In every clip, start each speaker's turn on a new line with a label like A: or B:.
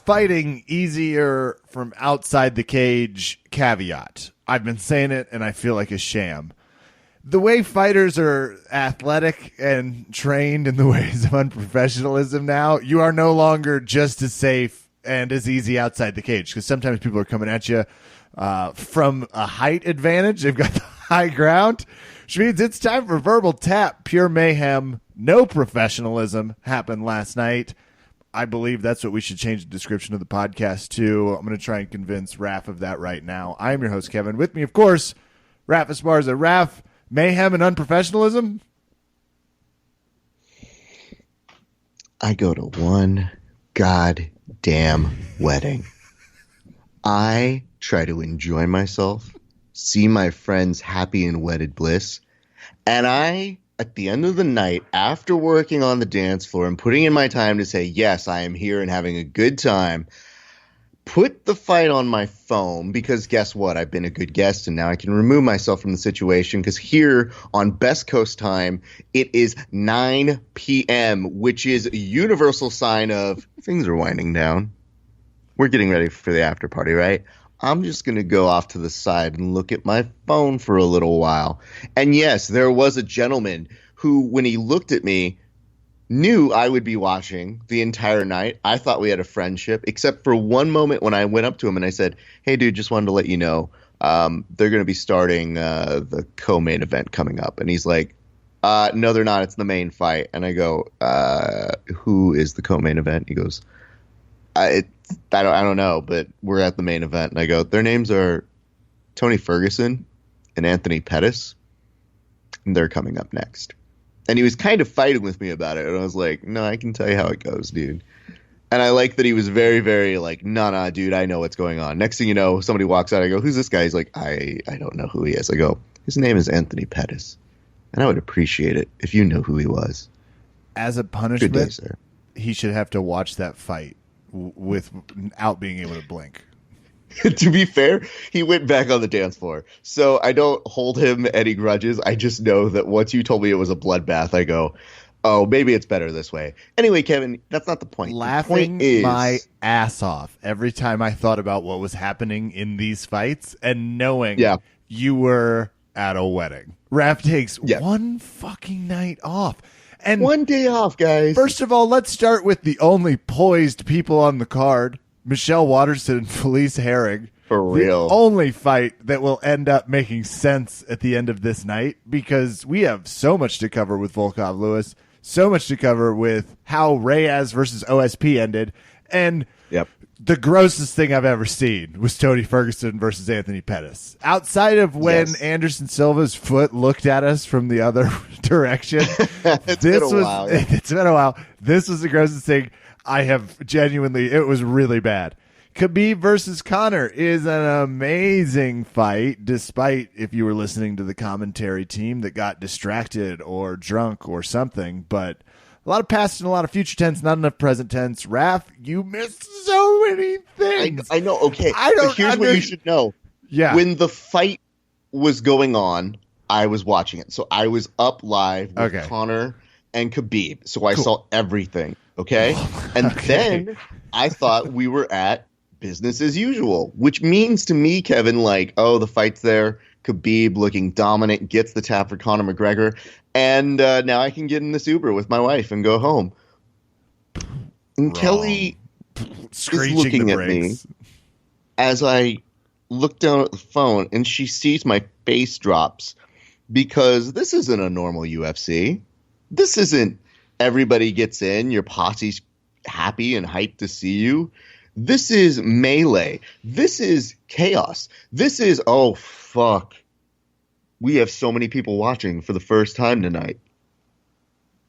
A: fighting easier from outside the cage caveat. I've been saying it and I feel like a sham. The way fighters are athletic and trained in the ways of unprofessionalism now, you are no longer just as safe and as easy outside the cage, because sometimes people are coming at you from a height advantage. They've got the high ground, which means it's time for verbal tap. Pure mayhem, no professionalism happened last night. I believe that's what we should change the description of the podcast to. I'm going to try and convince Raph of that right now. I am your host, Kevin. With me, of course, Raph Esparza. Raph, mayhem and unprofessionalism?
B: I go to one goddamn wedding. I try to enjoy myself, see my friends happy in wedded bliss, and I, at the end of the night, after working on the dance floor and putting in my time to say, yes, I am here and having a good time, put the fight on my phone, because guess what? I've been a good guest and now I can remove myself from the situation, because here on Best Coast time, it is 9 p.m., which is a universal sign of things are winding down. We're getting ready for the after party, right? I'm just going to go off to the side and look at my phone for a little while. And yes, there was a gentleman who, when he looked at me, knew I would be watching the entire night. I thought we had a friendship, except for one moment when I went up to him and I said, hey, dude, just wanted to let you know they're going to be starting the co-main event coming up. And he's like, no, they're not. It's the main fight. And I go, who is the co-main event? He goes, I don't know, but we're at the main event. And I go, their names are Tony Ferguson and Anthony Pettis, and they're coming up next. And he was kind of fighting with me about it. And I was like, no, I can tell you how it goes, dude. And I like that he was very, very like, nah, dude, I know what's going on. Next thing you know, somebody walks out. I go, who's this guy? He's like, I don't know who he is. I go, his name is Anthony Pettis. And I would appreciate it if you knew who he was.
A: As a punishment,
B: Good day, sir.
A: He should have to watch that fight without being able to blink.
B: To be fair, he went back on the dance floor. So I don't hold him any grudges. I just know that once you told me it was a bloodbath, I go, oh, maybe it's better this way. Anyway, Kevin, that's not the point.
A: Laughing
B: the point is,
A: my ass off every time I thought about what was happening in these fights and knowing you were at a wedding. Raph takes one fucking night off. And
B: one day off, guys.
A: First of all, let's start with the only poised people on the card. Michelle Waterson and Felice Herrig.
B: For real.
A: The only fight that will end up making sense at the end of this night, because we have so much to cover with Volkov Lewis, so much to cover with how Reyes versus OSP ended, and the grossest thing I've ever seen was Tony Ferguson versus Anthony Pettis. Outside of when Anderson Silva's foot looked at us from the other direction.
B: It's been a while.
A: This was the grossest thing I have genuinely. It was really bad. Khabib versus Conor is an amazing fight, despite if you were listening to the commentary team that got distracted or drunk or something. But a lot of past and a lot of future tense, not enough present tense. Raph, you missed so many things.
B: I know. Okay. Here's what you should know.
A: Yeah.
B: When the fight was going on, I was watching it. So I was up live with Conor and Khabib. So I saw everything. Okay. And then I thought we were at business as usual, which means to me, Kevin, like, oh, the fight's there. Khabib looking dominant, gets the tap for Conor McGregor. And now I can get in this Uber with my wife and go home. And Kelly is looking at me as I look down at the phone, and she sees my face drops, because this isn't a normal UFC. This isn't everybody gets in, your posse's happy and hyped to see you. This is melee. This is chaos. This is, oh, fuck. We have so many people watching for the first time tonight.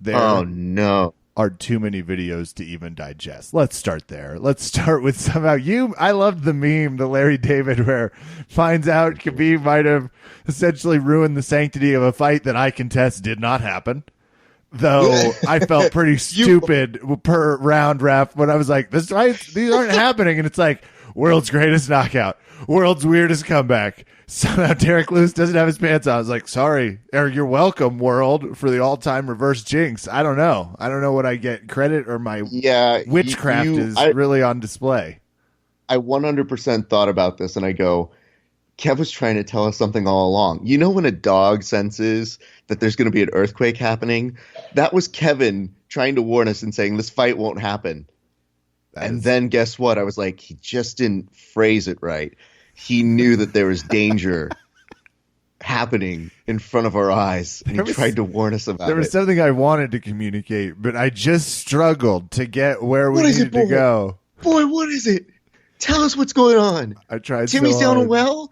B: Oh, no.
A: Are too many videos to even digest. Let's start there. Let's start with somehow I loved the meme, the Larry David, where finds out Khabib might have essentially ruined the sanctity of a fight that I contest did not happen. Though I felt pretty stupid per round, Raph, when I was like, these aren't happening. And it's like, world's greatest knockout, world's weirdest comeback, Somehow Derek Lewis doesn't have his pants on. I was like, sorry, or you're welcome, world, for the all-time reverse jinx. I don't know. I don't know what I get credit or my witchcraft is really on display.
B: I 100% thought about this, and I go, Kev was trying to tell us something all along. You know when a dog senses that there's going to be an earthquake happening? That was Kevin trying to warn us and saying this fight won't happen. Then guess what? I was like, he just didn't phrase it right. He knew that there was danger happening in front of our eyes, and he tried to warn us about it.
A: There was something I wanted to communicate, but I just struggled to get where we needed to go.
B: Boy, what is it? Tell us what's going on.
A: I tried
B: Timmy's down a well?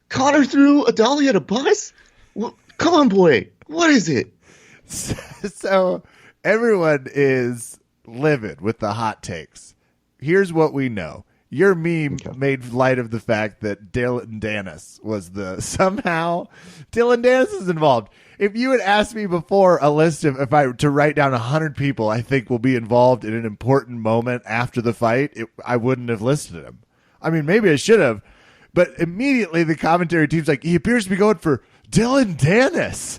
B: Conor threw a dolly at a bus? Well, come on, boy. What is it?
A: So everyone is livid with the hot takes. Here's what we know. Your meme made light of the fact that Dylan Dennis was somehow Dylan Dennis is involved. If you had asked me before a list of, if I were to write down 100 people I think will be involved in an important moment after the fight, I wouldn't have listed him. I mean, maybe I should have, but immediately the commentary team's like, he appears to be going for Dylan Dennis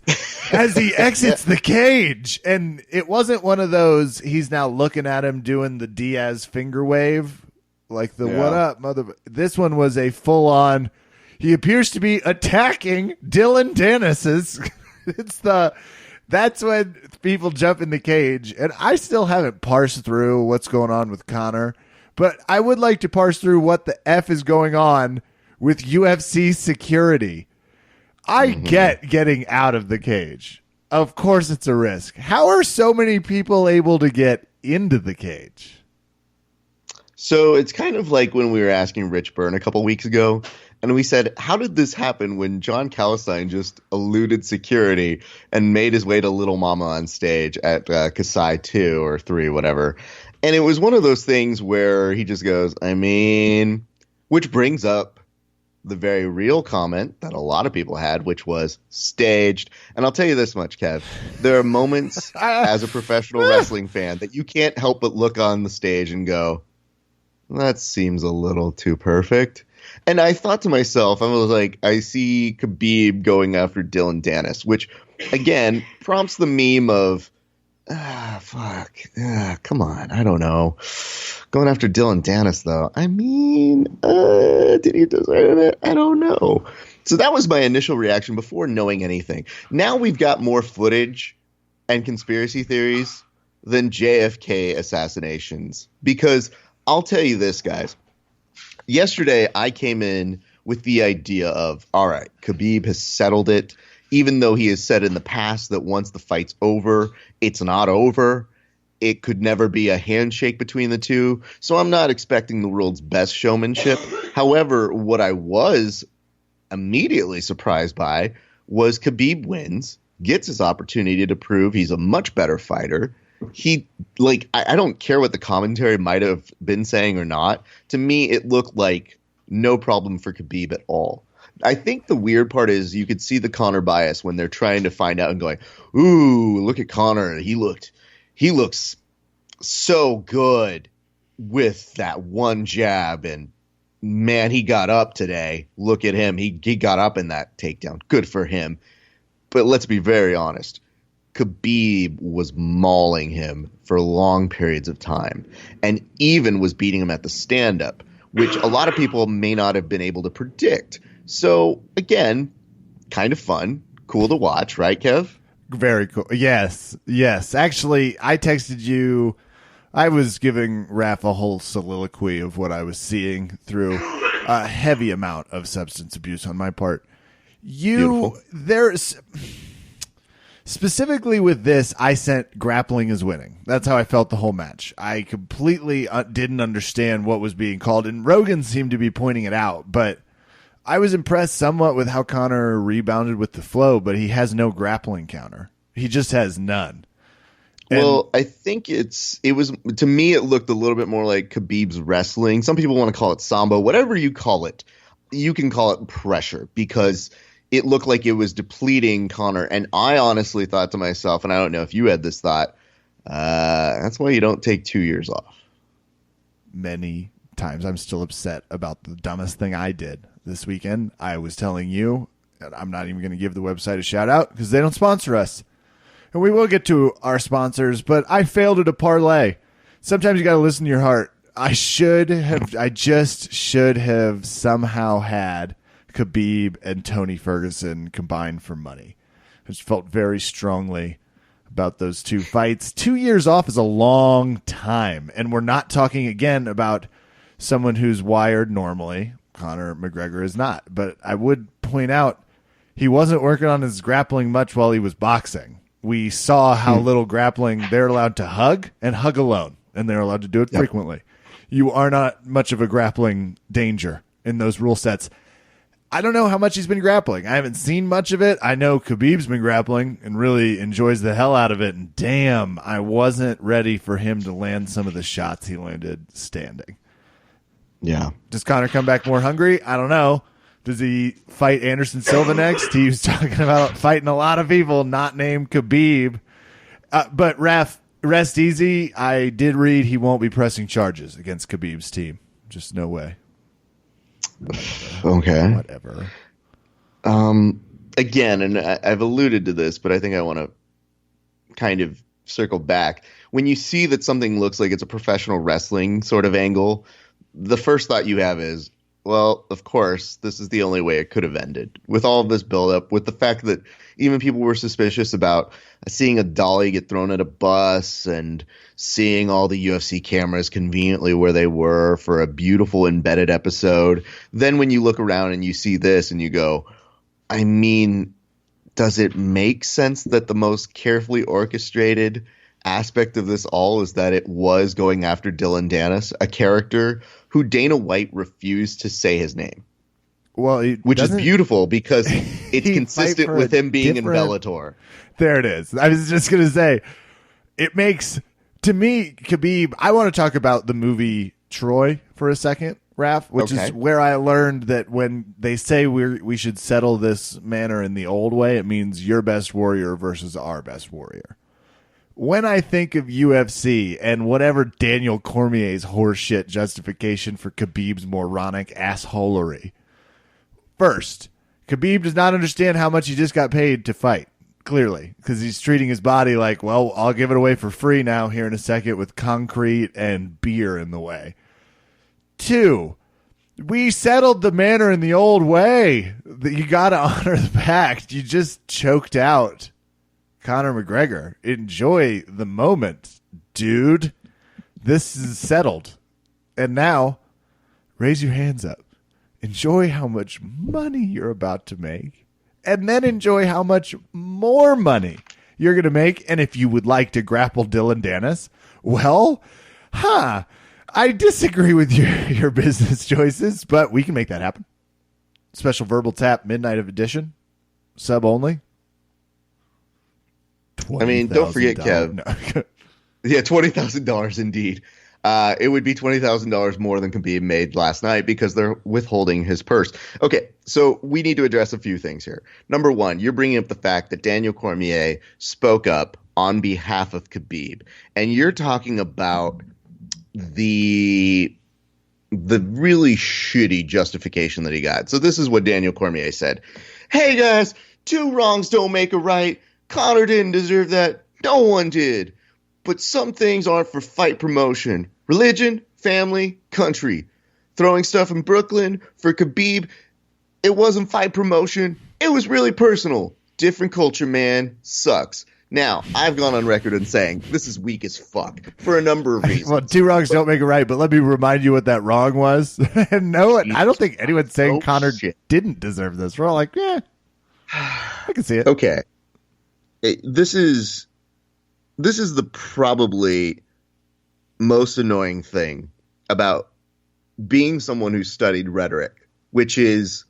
A: as he exits the cage. And it wasn't one of those, he's now looking at him doing the Diaz finger wave, like the what up, mother. This one was a full on, he appears to be attacking Dylan Dennis's. That's when people jump in the cage. And I still haven't parsed through what's going on with Conor, but I would like to parse through what the F is going on with UFC security. I get getting out of the cage. Of course it's a risk. How are so many people able to get into the cage?
B: So it's kind of like when we were asking Rich Byrne a couple weeks ago, and we said, how did this happen when John Calistine just eluded security and made his way to Little Mama on stage at Kasai 2 or 3, whatever? And it was one of those things where he just goes, I mean, which brings up the very real comment that a lot of people had, which was staged. And I'll tell you this much, Kev. There are moments as a professional wrestling fan that you can't help but look on the stage and go, that seems a little too perfect. And I thought to myself, I was like, I see Khabib going after Dylan Dennis, which, again, prompts the meme of, come on, I don't know. Going after Dylan Dennis, though, I mean, did he deserve it? I don't know. So that was my initial reaction before knowing anything. Now we've got more footage and conspiracy theories than JFK assassinations, because I'll tell you this, guys. Yesterday, I came in with the idea of, all right, Khabib has settled it, even though he has said in the past that once the fight's over, it's not over. It could never be a handshake between the two. So I'm not expecting the world's best showmanship. However, what I was immediately surprised by was Khabib wins, gets his opportunity to prove he's a much better fighter. I don't care what the commentary might have been saying or not. To me, it looked like no problem for Khabib at all. I think the weird part is you could see the Conor bias when they're trying to find out and going, ooh, look at Conor. He looks so good with that one jab, and man, he got up today. Look at him. He got up in that takedown. Good for him. But let's be very honest. Khabib was mauling him for long periods of time and even was beating him at the stand-up, which a lot of people may not have been able to predict. So, again, kind of fun, cool to watch, right, Kev?
A: Very cool. Yes. Actually, I texted you. I was giving Raph a whole soliloquy of what I was seeing through a heavy amount of substance abuse on my part. There's... Specifically with this, I sent grappling is winning. That's how I felt the whole match. I completely didn't understand what was being called, and Rogan seemed to be pointing it out, but I was impressed somewhat with how Conor rebounded with the flow, but he has no grappling counter. He just has none.
B: Well, I think it was, to me, it looked a little bit more like Khabib's wrestling. Some people want to call it Sambo. Whatever you call it, you can call it pressure, because it looked like it was depleting Conor. And I honestly thought to myself, and I don't know if you had this thought, that's why you don't take 2 years off.
A: Many times I'm still upset about the dumbest thing I did this weekend. I was telling you, and I'm not even going to give the website a shout out because they don't sponsor us. And we will get to our sponsors, but I failed at a parlay. Sometimes you got to listen to your heart. I just should have somehow had Khabib and Tony Ferguson combined for money. I just felt very strongly about those two fights. 2 years off is a long time, and we're not talking again about someone who's wired normally. Conor McGregor is not, but I would point out he wasn't working on his grappling much while he was boxing. We saw how little grappling they're allowed to hug and hug alone, and they're allowed to do it frequently. You are not much of a grappling danger in those rule sets. I don't know how much he's been grappling. I haven't seen much of it. I know Khabib's been grappling and really enjoys the hell out of it. And damn, I wasn't ready for him to land some of the shots he landed standing.
B: Yeah.
A: Does Conor come back more hungry? I don't know. Does he fight Anderson Silva next? He was talking about fighting a lot of people not named Khabib. But Raf, rest easy. I did read he won't be pressing charges against Khabib's team. Just no way.
B: Okay.
A: Whatever.
B: Again, and I've alluded to this, but I think I want to kind of circle back. When you see that something looks like it's a professional wrestling sort of angle, the first thought you have is, well, of course, this is the only way it could have ended. With all of this buildup, with the fact that even people were suspicious about seeing a dolly get thrown at a bus and seeing all the UFC cameras conveniently where they were for a beautiful embedded episode. Then when you look around and you see this and you go, I mean, does it make sense that the most carefully orchestrated aspect of this all is that it was going after Dylan Dennis, a character who Dana White refused to say his name?
A: Well,
B: which is beautiful because it's consistent with him being in Bellator.
A: There it is. I was just going to say, it makes, to me, Khabib, I want to talk about the movie Troy for a second, Raph, which is where I learned that when they say we should settle this manner in the old way, it means your best warrior versus our best warrior. When I think of UFC and whatever Daniel Cormier's horseshit justification for Khabib's moronic assholery, first, Khabib does not understand how much he just got paid to fight, clearly, because he's treating his body like, well, I'll give it away for free now here in a second with concrete and beer in the way. 2, we settled the manner in the old way. That you got to honor the pact. You just choked out Conor McGregor. Enjoy the moment, dude. This is settled. And now, raise your hands up. Enjoy how much money you're about to make. And then enjoy how much more money you're going to make. And if you would like to grapple Dylan Dennis, well, I disagree with your business choices, but we can make that happen. Special verbal tap, midnight of edition. Sub only.
B: I mean, don't forget, Kev.
A: No.
B: Yeah, $20,000 indeed. It would be $20,000 more than Khabib made last night because they're withholding his purse. Okay, so we need to address a few things here. Number one, you're bringing up the fact that Daniel Cormier spoke up on behalf of Khabib, and you're talking about the really shitty justification that he got. So this is what Daniel Cormier said. Hey, guys, 2 wrongs don't make a right. Conor didn't deserve that. No one did. But some things aren't for fight promotion. Religion, family, country. Throwing stuff in Brooklyn for Khabib, it wasn't fight promotion. It was really personal. Different culture, man. Sucks. Now, I've gone on record in saying this is weak as fuck for a number of reasons.
A: Well, 2 wrongs don't make a right, but let me remind you what that wrong was. No, I don't think anyone's saying Conor didn't deserve this. We're all like, yeah, I can see it.
B: Okay. This is the probably most annoying thing about being someone who studied rhetoric, which is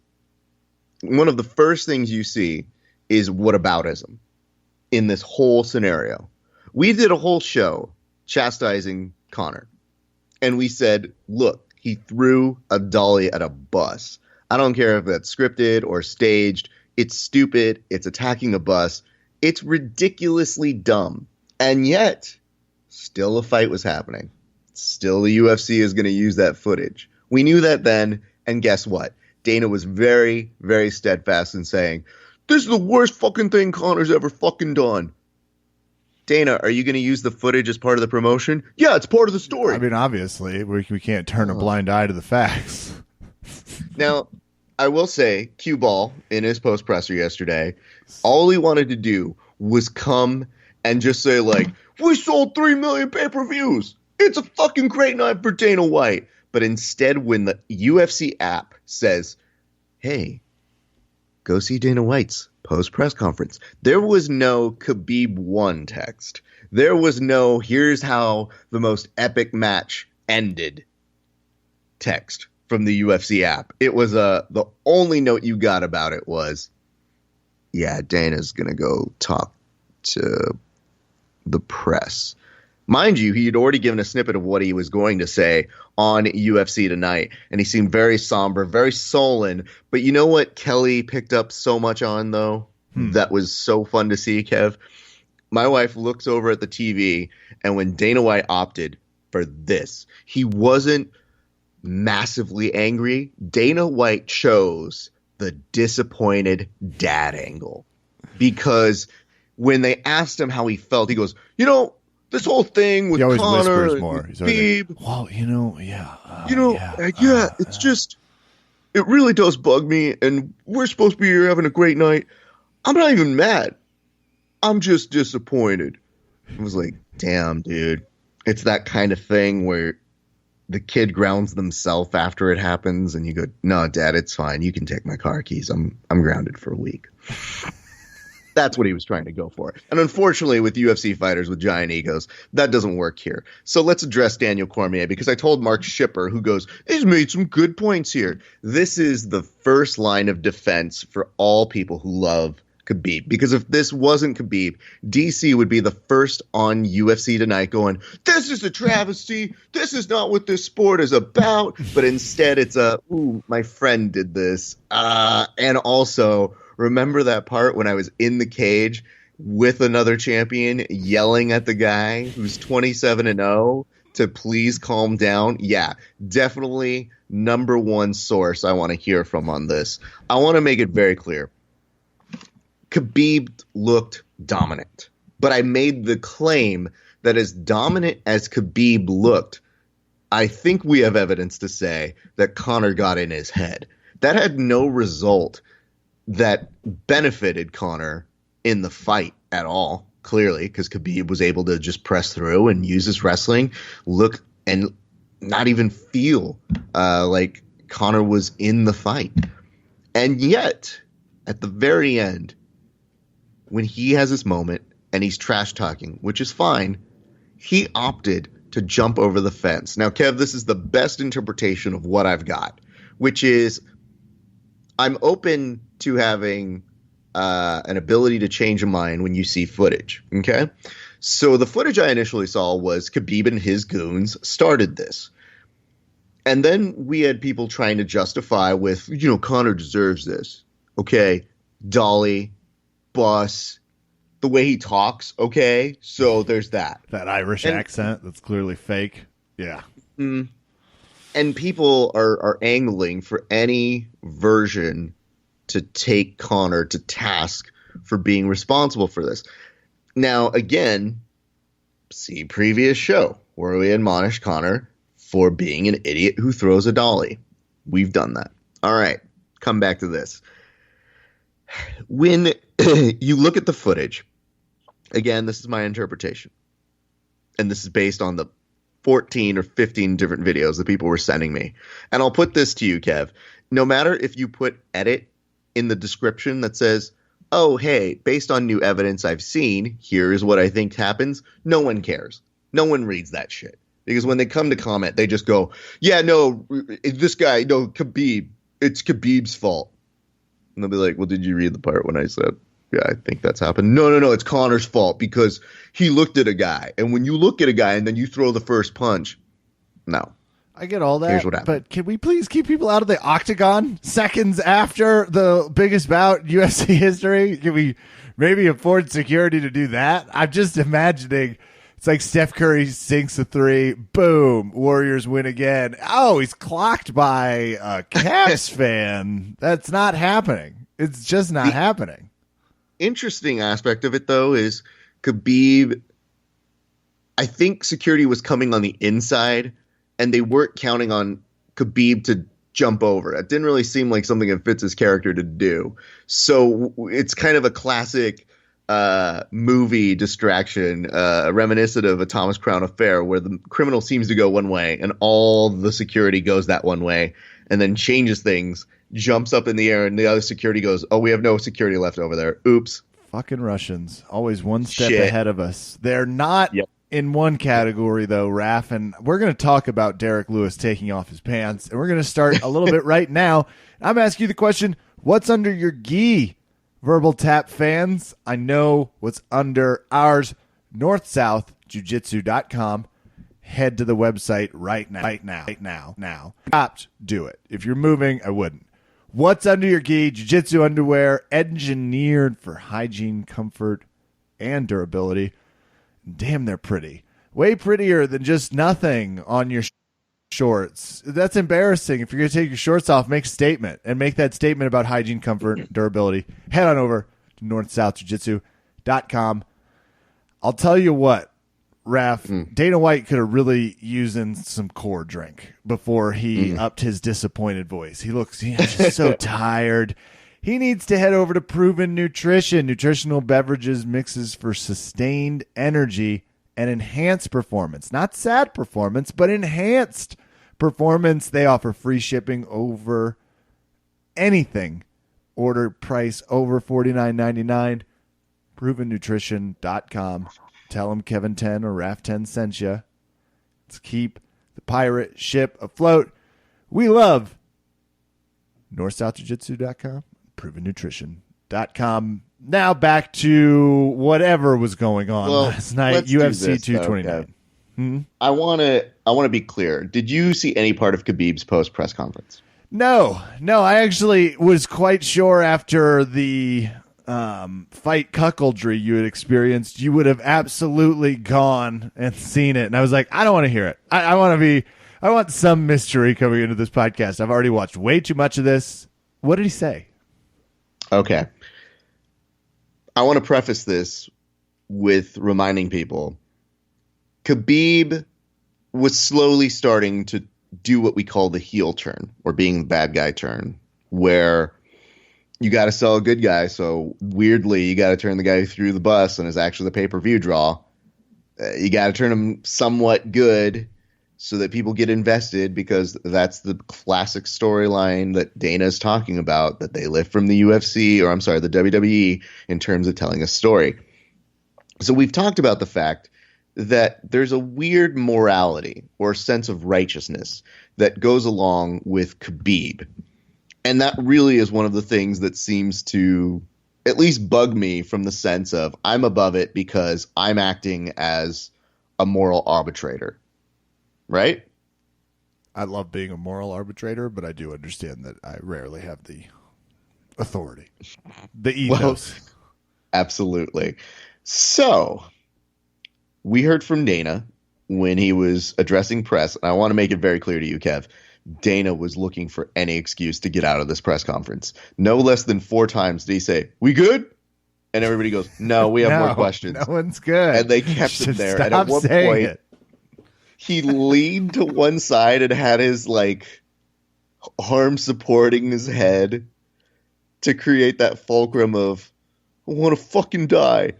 B: one of the first things you see is whataboutism in this whole scenario. We did a whole show chastising Conor, and we said, look, he threw a dolly at a bus. I don't care if that's scripted or staged. It's stupid. It's attacking a bus. It's ridiculously dumb. And yet, still a fight was happening. Still, the UFC is going to use that footage. We knew that then, and guess what? Dana was very, very steadfast in saying, this is the worst fucking thing Conor's ever fucking done. Dana, are you going to use the footage as part of the promotion? Yeah, it's part of the story.
A: I mean, obviously, we can't turn a blind eye to the facts.
B: Now, I will say, Cue Ball, in his post-presser yesterday, all he wanted to do was come and just say, like, we sold 3 million pay-per-views. It's a fucking great night for Dana White. But instead, when the UFC app says, hey, go see Dana White's post-press conference, there was no Khabib won text. There was no, here's how the most epic match ended text from the UFC app. It was the only note you got about it was, yeah, Dana's going to go talk to the press. Mind you, he had already given a snippet of what he was going to say on UFC Tonight, and he seemed very somber, very sullen. But you know what Kelly picked up so much on, though? That was so fun to see, Kev. My wife looks over at the TV, and when Dana White opted for this, he wasn't massively angry. Dana White chose the disappointed dad angle. Because when they asked him how he felt, he goes, you know, this whole thing with Conor and Khabib.
A: Well, you know, yeah.
B: It's just, it really does bug me. And we're supposed to be here having a great night. I'm not even mad. I'm just disappointed. I was like, damn, dude. It's that kind of thing where the kid grounds themselves after it happens. And you go, no, Dad, it's fine. You can take my car keys. I'm grounded for a week. That's what he was trying to go for. And unfortunately, with UFC fighters with giant egos, that doesn't work here. So let's address Daniel Cormier, because I told Mark Shipper, who goes, he's made some good points here. This is the first line of defense for all people who love Khabib. Because if this wasn't Khabib, DC would be the first on UFC Tonight going, this is a travesty. This is not what this sport is about. But instead, it's ooh, my friend did this. And also, remember that part when I was in the cage with another champion yelling at the guy who's 27-0 to please calm down? Yeah, definitely number one source I want to hear from on this. I want to make it very clear. Khabib looked dominant, but I made the claim that as dominant as Khabib looked, I think we have evidence to say that Conor got in his head. That had no result that benefited Conor in the fight at all, clearly, because Khabib was able to just press through and use his wrestling, look and not even feel like Conor was in the fight. And yet, at the very end, when he has his moment and he's trash talking, which is fine, he opted to jump over the fence. Now, Kev, this is the best interpretation of what I've got, which is I'm open to having an ability to change a mind when you see footage. Okay. So the footage I initially saw was Khabib and his goons started this. And then we had people trying to justify with, you know, Conor deserves this. Okay. Dolly, Boss, the way he talks. Okay. So there's that.
A: That Irish accent that's clearly fake. Yeah.
B: And people are angling for any version to take Conor to task for being responsible for this. Now, again, see previous show where we admonished Conor for being an idiot who throws a dolly. We've done that. All right, come back to this. When you look at the footage, again, this is my interpretation, and this is based on the 14 or 15 different videos that people were sending me. And I'll put this to you, Kev. No matter if you put edit in the description that says, oh, hey, based on new evidence I've seen, here's what I think happens, no one cares. No one reads that shit. Because when they come to comment, they just go, yeah, no, this guy, no, Khabib, it's Khabib's fault. And they'll be like, well, did you read the part when I said, yeah, I think that's happened? No, it's Conor's fault because he looked at a guy. And when you look at a guy and then you throw the first punch, no.
A: I get all that,
B: here's what happened.
A: But can we please keep people out of the octagon seconds after the biggest bout in UFC history? Can we maybe afford security to do that? I'm just imagining It's like Steph Curry sinks a three, boom, Warriors win again. Oh, he's clocked by a Cavs fan. That's not happening. It's just not happening.
B: Interesting aspect of it, though, is Khabib, I think security was coming on the inside, and they weren't counting on Khabib to jump over. It didn't really seem like something that fits his character to do. So it's kind of a classic movie distraction, reminiscent of a Thomas Crown Affair, where the criminal seems to go one way and all the security goes that one way, and then changes things, jumps up in the air, and the other security goes, oh, we have no security left over there. Oops.
A: Fucking Russians. Always one step ahead of us. They're not in one category, though, Raph, and we're going to talk about Derek Lewis taking off his pants, and we're going to start a little bit right now. I'm asking you the question, what's under your gi? Verbal Tap fans, I know what's under ours. NorthSouthJujitsu.com. Head to the website right now. Opt, do it. If you're moving, I wouldn't. What's under your gi? Jiu-jitsu underwear, engineered for hygiene, comfort, and durability. Damn, they're pretty. Way prettier than just nothing on your shorts. That's embarrassing. If you're going to take your shorts off, make a statement, and make that statement about hygiene, comfort, durability. Head on over to NorthSouthJujitsu.com. I'll tell you what, Raph, Dana White could have really using some core drink before he upped his disappointed voice. He's just so tired. He needs to head over to Proven Nutrition. Nutritional beverages, mixes for sustained energy and enhanced performance. Not sad performance, but enhanced performance. They offer free shipping over anything. Order price over $49.99. ProvenNutrition.com. Tell them Kevin 10 or Raph 10 sent you. Let's keep the pirate ship afloat. We love NorthSouthJujitsu.com, ProvenNutrition.com. Now back to whatever was going on last night. UFC 229.
B: I want to be clear. Did you see any part of Khabib's post press conference?
A: No. I actually was quite sure after the fight cuckoldry you had experienced, you would have absolutely gone and seen it. And I was like, I don't want to hear it. I want some mystery coming into this podcast. I've already watched way too much of this. What did he say?
B: Okay. I want to preface this with reminding people Khabib was slowly starting to do what we call the heel turn, or being the bad guy turn, where you got to sell a good guy. So weirdly, you got to turn the guy who threw the bus and is actually the pay-per-view draw. You got to turn him somewhat good so that people get invested, because that's the classic storyline that Dana is talking about, that they lift from the UFC, or I'm sorry, the WWE, in terms of telling a story. So we've talked about the fact that there's a weird morality or sense of righteousness that goes along with Khabib. And that really is one of the things that seems to at least bug me, from the sense of I'm above it because I'm acting as a moral arbitrator. Right?
A: I love being a moral arbitrator, but I do understand that I rarely have the authority. The ethos.
B: Well, absolutely. So, we heard from Dana when he was addressing press, and I want to make it very clear to you, Kev, Dana was looking for any excuse to get out of this press conference. No less than 4 times did he say, "We good?" And everybody goes, "No, we have more questions."
A: No one's good.
B: And they kept him there. And at one point, he leaned to one side and had his arm supporting his head to create that fulcrum of, I want to fucking die.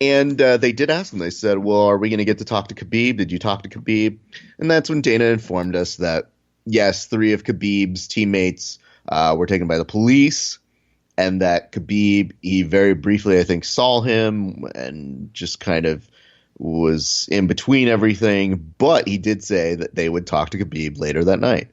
B: And they did ask him. They said, well, are we going to get to talk to Khabib? Did you talk to Khabib? And that's when Dana informed us that, yes, 3 of Khabib's teammates were taken by the police, and that Khabib, he very briefly, I think, saw him and just kind of was in between everything, but he did say that they would talk to Khabib later that night.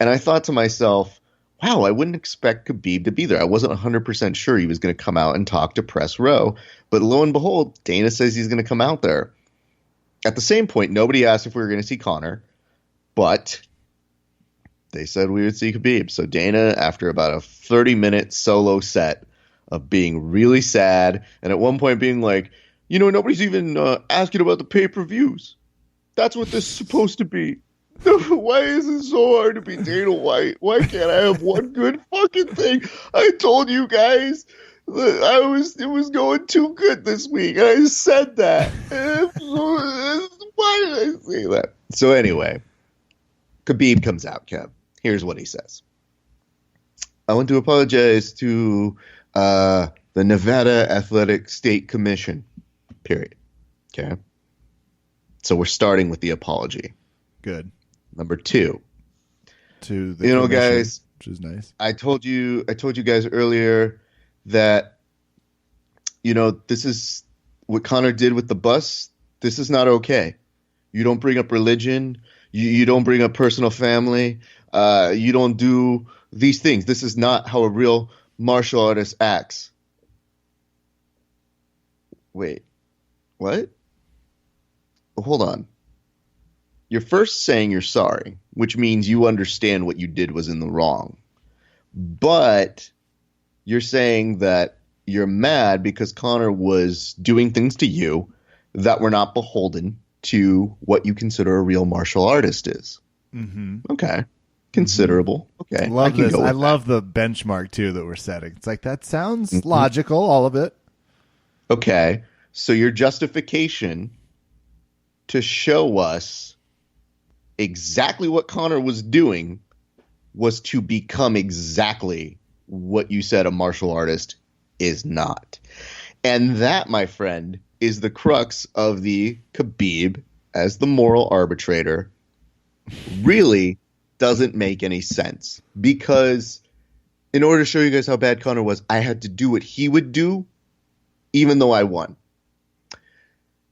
B: And I thought to myself, wow, I wouldn't expect Khabib to be there. I wasn't 100% sure he was going to come out and talk to Press Row, but lo and behold, Dana says he's going to come out there. At the same point, nobody asked if we were going to see Conor, but they said we would see Khabib. So Dana, after about a 30-minute solo set of being really sad, and at one point being like, Nobody's even asking about the pay-per-views. That's what this is supposed to be. Why is it so hard to be Dana White? Why can't I have one good fucking thing? I told you guys that it was going too good this week. I said that. Why did I say that? So anyway, Khabib comes out, Kev. Here's what he says. I want to apologize to the Nevada Athletic State Commission, period. Okay? So we're starting with the apology.
A: Good.
B: Number 2.
A: To the
B: guys,
A: which is nice.
B: I told you guys earlier that this is what Conor did with the bus. This is not okay. You don't bring up religion. You don't bring up personal family. You don't do these things. This is not how a real martial artist acts. Wait, what? Hold on. You're first saying you're sorry, which means you understand what you did was in the wrong. But you're saying that you're mad because Conor was doing things to you that were not beholden to what you consider a real martial artist is.
A: Mm-hmm.
B: Okay. Considerable. Okay.
A: Love this. I love the benchmark, too, that we're setting. It's like, that sounds logical, all of it.
B: Okay. So your justification to show us exactly what Conor was doing was to become exactly what you said a martial artist is not. And that, my friend, is the crux of the Khabib as the moral arbitrator really doesn't make any sense. Because in order to show you guys how bad Conor was, I had to do what he would do, even though I won.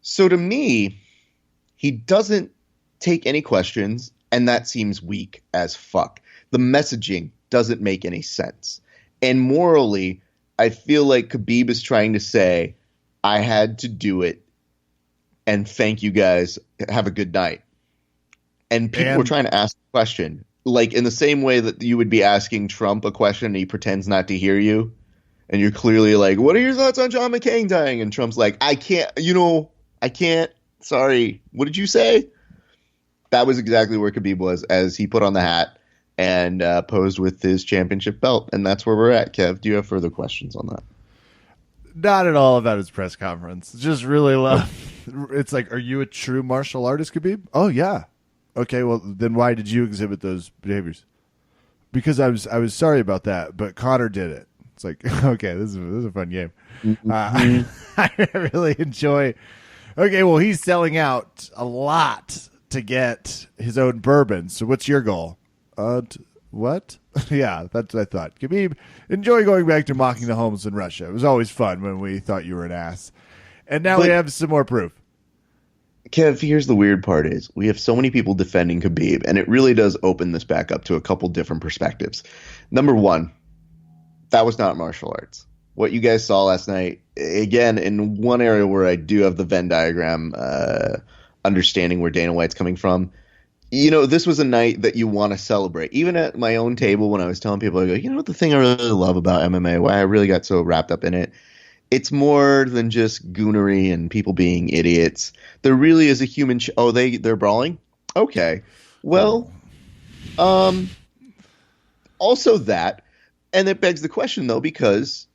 B: So to me, he doesn't take any questions, and that seems weak as fuck. The messaging doesn't make any sense. And morally, I feel like Khabib is trying to say, I had to do it, and thank you guys. Have a good night. And people were trying to ask the question, like in the same way that you would be asking Trump a question and he pretends not to hear you. And you're clearly like, what are your thoughts on John McCain dying? And Trump's like, I can't. Sorry. What did you say? That was exactly where Khabib was as he put on the hat and posed with his championship belt. And that's where we're at, Kev. Do you have further questions on that?
A: Not at all about his press conference. Just really love. It's like, are you a true martial artist, Khabib? Oh, yeah. Okay, well, then why did you exhibit those behaviors? Because I was sorry about that, but Conor did it. It's like, okay, this is a fun game. I really enjoy. Okay, well, he's selling out a lot to get his own bourbon. So what's your goal? What? Yeah, that's what I thought. Khabib, enjoy going back to mocking the homeless in Russia. It was always fun when we thought you were an ass. And now we have some more proof.
B: Kev, here's the weird part is we have so many people defending Khabib, and it really does open this back up to a couple different perspectives. Number one, that was not martial arts. What you guys saw last night, again, in one area where I do have the Venn diagram understanding where Dana White's coming from, this was a night that you want to celebrate. Even at my own table when I was telling people, I go, what the thing I really love about MMA, why I really got so wrapped up in it, it's more than just goonery and people being idiots. There really is a human they're brawling? Okay. Well, also that, and it begs the question, though, because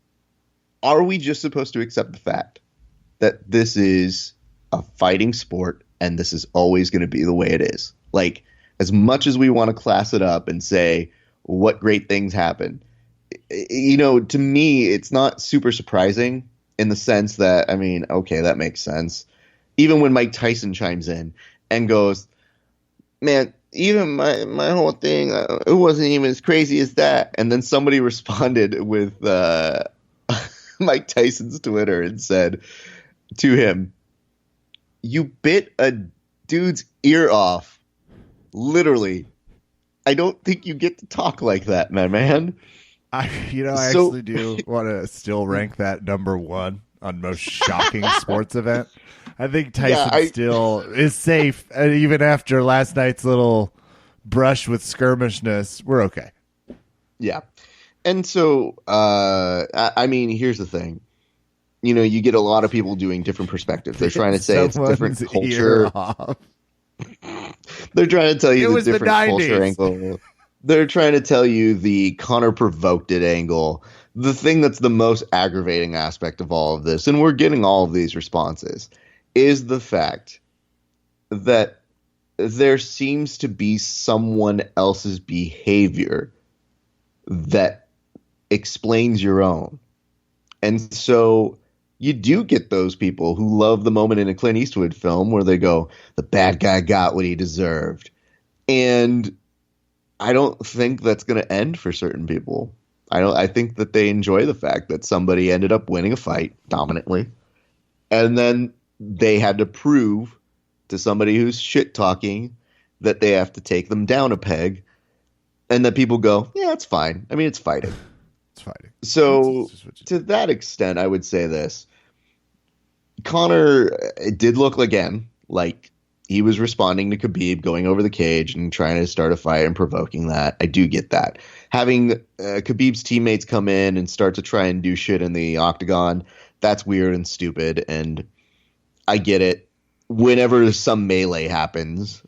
B: are we just supposed to accept the fact that this is a fighting sport and this is always going to be the way it is? Like, as much as we want to class it up and say what great things happen, to me, it's not super surprising in the sense that, okay, that makes sense. Even when Mike Tyson chimes in and goes, man, even my whole thing, it wasn't even as crazy as that. And then somebody responded with Mike Tyson's Twitter and said to him, you bit a dude's ear off. Literally. I don't think you get to talk like that, my man.
A: I actually do want to still rank that number one on most shocking sports event. I think Tyson still is safe, and even after last night's little brush with skirmishness, we're okay.
B: Yeah. And so, here's the thing. you get a lot of people doing different perspectives. They're trying to say it's different
A: Someone's
B: culture.
A: ear off.
B: They're trying to tell
A: It
B: you the
A: was the
B: different culture
A: 90s.
B: angle. They're trying to tell you the Connor provoked it angle. The thing that's the most aggravating aspect of all of this, and we're getting all of these responses, is the fact that there seems to be someone else's behavior that explains your own. And so you do get those people who love the moment in a Clint Eastwood film where they go, the bad guy got what he deserved. And I don't think that's going to end for certain people. I think that they enjoy the fact that somebody ended up winning a fight dominantly. And then they had to prove to somebody who's shit talking that they have to take them down a peg. And that people go, yeah, it's fine. I mean, it's fighting.
A: It's fighting.
B: So to that extent, I would say this. Conor did look again like he was responding to Khabib going over the cage and trying to start a fight and provoking that. I do get that. Having Khabib's teammates come in and start to try and do shit in the octagon, that's weird and stupid, and I get it. Whenever some melee happens,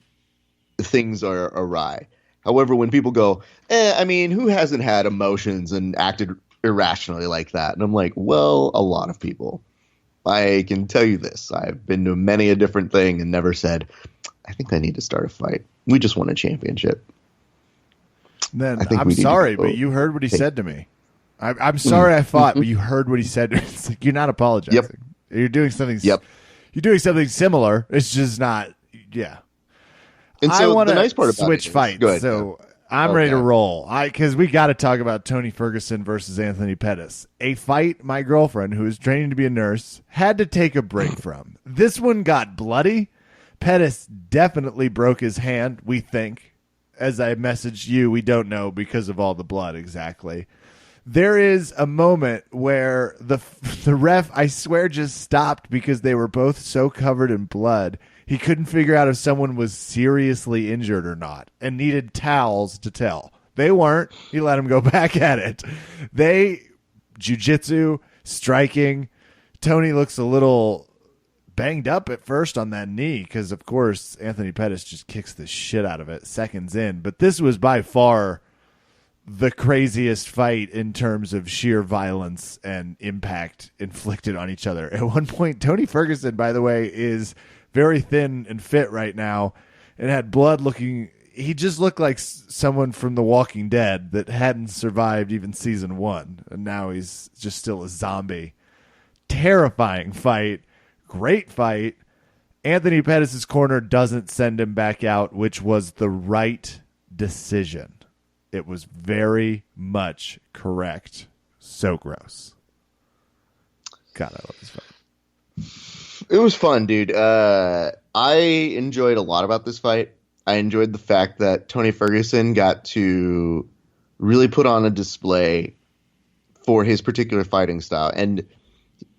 B: things are awry. However, when people go, I mean, who hasn't had emotions and acted irrationally like that? And I'm like, well, a lot of people. I can tell you this. I've been to many a different thing and never said, I think I need to start a fight. We just won a championship.
A: Then I'm sorry, but you heard what he said to me. I'm sorry I fought, but you heard what he said. It's like, you're not apologizing.
B: Yep.
A: You're doing something.
B: Yep.
A: You're doing something similar. It's just not. Yeah.
B: And so
A: I want
B: the nice part
A: to
B: about
A: switch
B: it is,
A: fights.
B: go ahead,
A: So I'm ready to roll. Because we got to talk about Tony Ferguson versus Anthony Pettis. A fight my girlfriend, who is training to be a nurse, had to take a break from. This one got bloody. Pettis definitely broke his hand, we think. As I messaged you, we don't know because of all the blood exactly. There is a moment where the ref, I swear, just stopped because they were both so covered in blood. He couldn't figure out if someone was seriously injured or not and needed towels to tell. They weren't. He let him go back at it. Jiu-jitsu, striking. Tony looks a little banged up at first on that knee because, of course, Anthony Pettis just kicks the shit out of it seconds in. But this was by far the craziest fight in terms of sheer violence and impact inflicted on each other. At one point, Tony Ferguson, by the way, is very thin and fit right now and had blood looking. He just looked like someone from The Walking Dead that hadn't survived even season 1. And now he's just still a zombie. Terrifying fight. Great fight. Anthony Pettis' corner doesn't send him back out, which was the right decision. It was very much correct. So gross. God, I love this fight.
B: It was fun, dude. I enjoyed a lot about this fight. I enjoyed the fact that Tony Ferguson got to really put on a display for his particular fighting style. And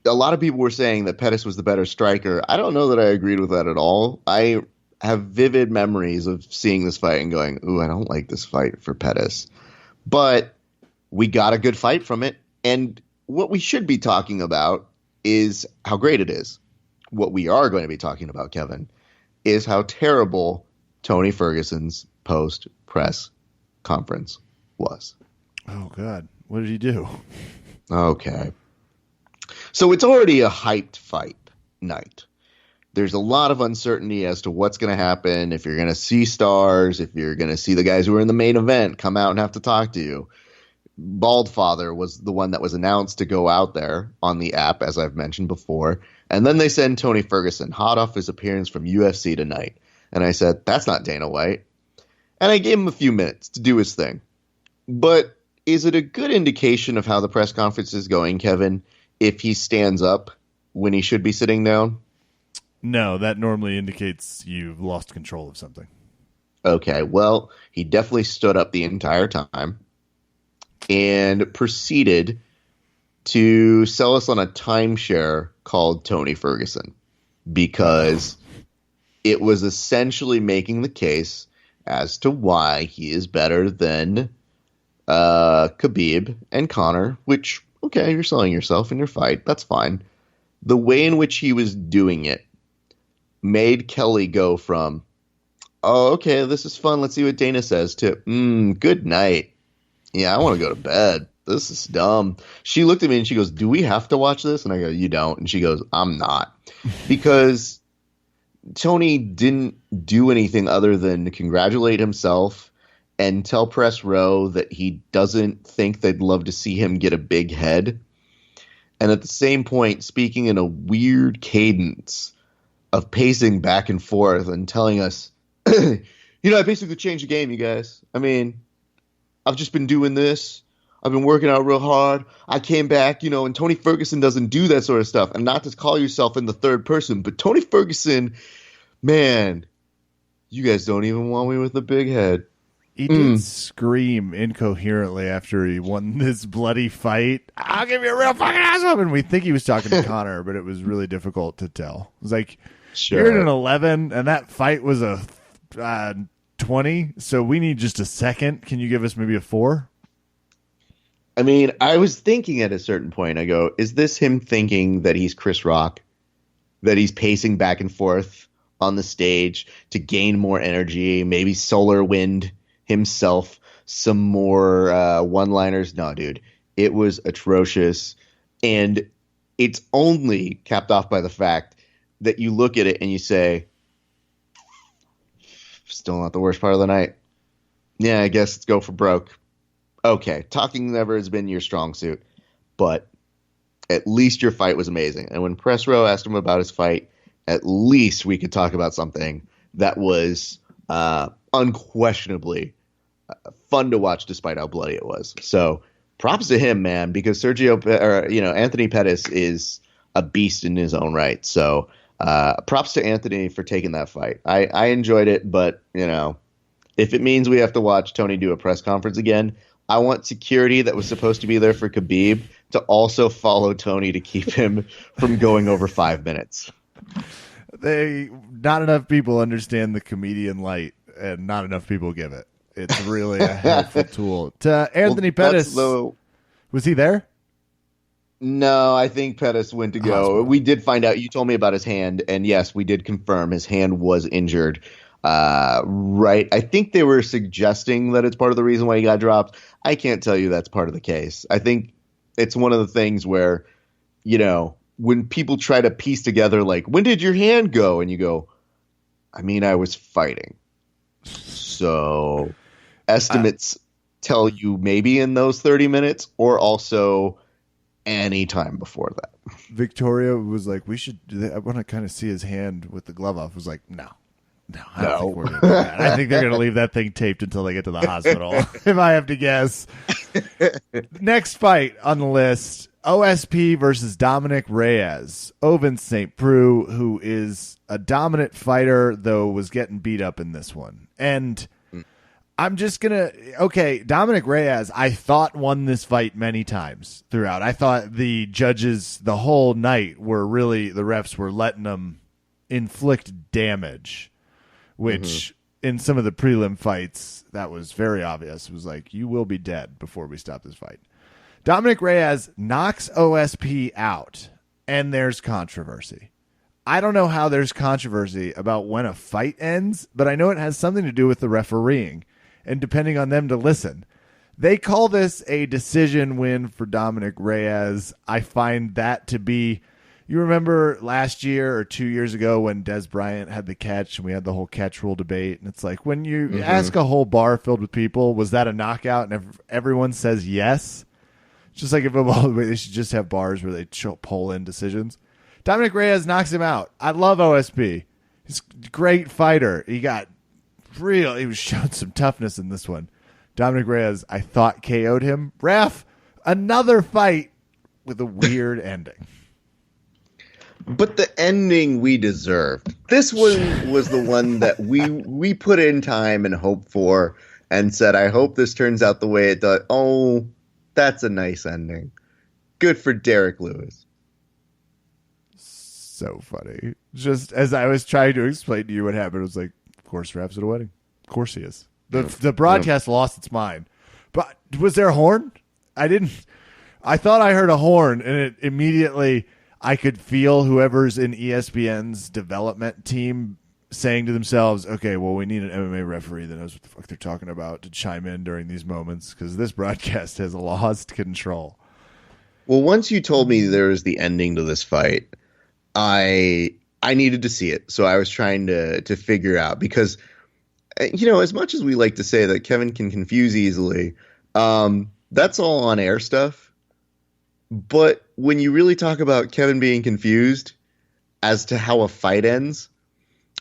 B: a lot of people were saying that Pettis was the better striker. I don't know that I agreed with that at all. I have vivid memories of seeing this fight and going, ooh, I don't like this fight for Pettis. But we got a good fight from it. And what we should be talking about is how great it is. What we are going to be talking about, Kevin, is how terrible Tony Ferguson's post-press conference was.
A: Oh, God. What did he do?
B: Okay. So it's already a hyped fight night. There's a lot of uncertainty as to what's going to happen, if you're going to see stars, if you're going to see the guys who are in the main event come out and have to talk to you. Baldfather was the one that was announced to go out there on the app, as I've mentioned before. And then they send Tony Ferguson, hot off his appearance from UFC tonight. And I said, that's not Dana White. And I gave him a few minutes to do his thing. But is it a good indication of how the press conference is going, Kevin, if he stands up when he should be sitting down?
A: No, that normally indicates you've lost control of something.
B: Okay, well, he definitely stood up the entire time and proceeded to sell us on a timeshare called Tony Ferguson because it was essentially making the case as to why he is better than Khabib and Conor, which, okay, you're selling yourself in your fight. That's fine. the way in which he was doing it made Kelly go from, oh, okay, this is fun. Let's see what Dana says, to, good night. Yeah, I want to go to bed. This is dumb. She looked at me and she goes, do we have to watch this? And I go, you don't. And she goes, I'm not. Because Tony didn't do anything other than congratulate himself and tell Press Row that he doesn't think they'd love to see him get a big head. And at the same point, speaking in a weird cadence of pacing back and forth and telling us, I basically changed the game, you guys. I mean, I've just been doing this. I've been working out real hard. I came back, and Tony Ferguson doesn't do that sort of stuff. And not to call yourself in the third person, but Tony Ferguson, man, you guys don't even want me with a big head.
A: He did scream incoherently after he won this bloody fight. I'll give you a real fucking asshole. And we think he was talking to Conor, but it was really difficult to tell. It was like,
B: Sure.
A: you're at an 11, and that fight was a 20, so we need just a second. Can you give us maybe a 4?
B: I mean, I was thinking at a certain point, I go, is this him thinking that he's Chris Rock? That he's pacing back and forth on the stage to gain more energy, maybe solar wind himself some more one-liners? No, dude. It was atrocious. And it's only capped off by the fact that you look at it and you say, still not the worst part of the night. Yeah, I guess let's go for broke. Okay, talking never has been your strong suit, but at least your fight was amazing. And when Press Row asked him about his fight, at least we could talk about something that was unquestionably fun to watch despite how bloody it was. So props to him, man, because Anthony Pettis is a beast in his own right. So props to Anthony for taking that fight. I enjoyed it, but, if it means we have to watch Tony do a press conference again, I want security that was supposed to be there for Khabib to also follow Tony to keep him from going over 5 minutes.
A: Not enough people understand the comedian light, and not enough people give it. It's really a helpful tool. To Anthony Pettis, was he there?
B: No, I think Pettis went to go. We did find out. You told me about his hand, and yes, we did confirm his hand was injured. Right. I think they were suggesting that it's part of the reason why he got dropped. I can't tell you that's part of the case. I think it's one of the things where, when people try to piece together, like, when did your hand go? And you go, I mean, I was fighting. So estimates tell you maybe in those 30 minutes or also any time before that.
A: Victoria was like, I want to kind of see his hand with the glove off. I was like, no, I don't think we're going to do that. I think they're going to leave that thing taped until they get to the hospital, if I have to guess. Next fight on the list, OSP versus Dominic Reyes. Oven St. Preux, who is a dominant fighter, though was getting beat up in this one. And I'm just going to, Dominic Reyes, I thought won this fight many times throughout. I thought the judges the whole night the refs were letting them inflict damage, which in some of the prelim fights, that was very obvious. It was like, you will be dead before we stop this fight. Dominic Reyes knocks OSP out, and there's controversy. I don't know how there's controversy about when a fight ends, but I know it has something to do with the refereeing and depending on them to listen. They call this a decision win for Dominic Reyes. I find that to be, you remember last year or 2 years ago when Des Bryant had the catch and we had the whole catch rule debate, and it's like when you ask a whole bar filled with people, was that a knockout? And everyone says yes. It's just like if they should just have bars where they poll in decisions. Dominic Reyes knocks him out. I love OSP. He's a great fighter. He was showing some toughness in this one. Dominic Reyes, I thought KO'd him. Ref, another fight with a weird ending.
B: But the ending we deserved. This one was the one that we put in time and hoped for and said, I hope this turns out the way it does. Oh, that's a nice ending. Good for Derek Lewis.
A: So funny. Just as I was trying to explain to you what happened, it was like, of course, Ref's at a wedding. Of course he is. The broadcast lost its mind. But was there a horn? I thought I heard a horn, and it immediately, I could feel whoever's in ESPN's development team saying to themselves, okay, well, we need an MMA referee that knows what the fuck they're talking about to chime in during these moments because this broadcast has lost control.
B: Well, once you told me there was the ending to this fight, I needed to see it. So I was trying to figure out because, as much as we like to say that Kevin can confuse easily, that's all on air stuff. But when you really talk about Kevin being confused as to how a fight ends,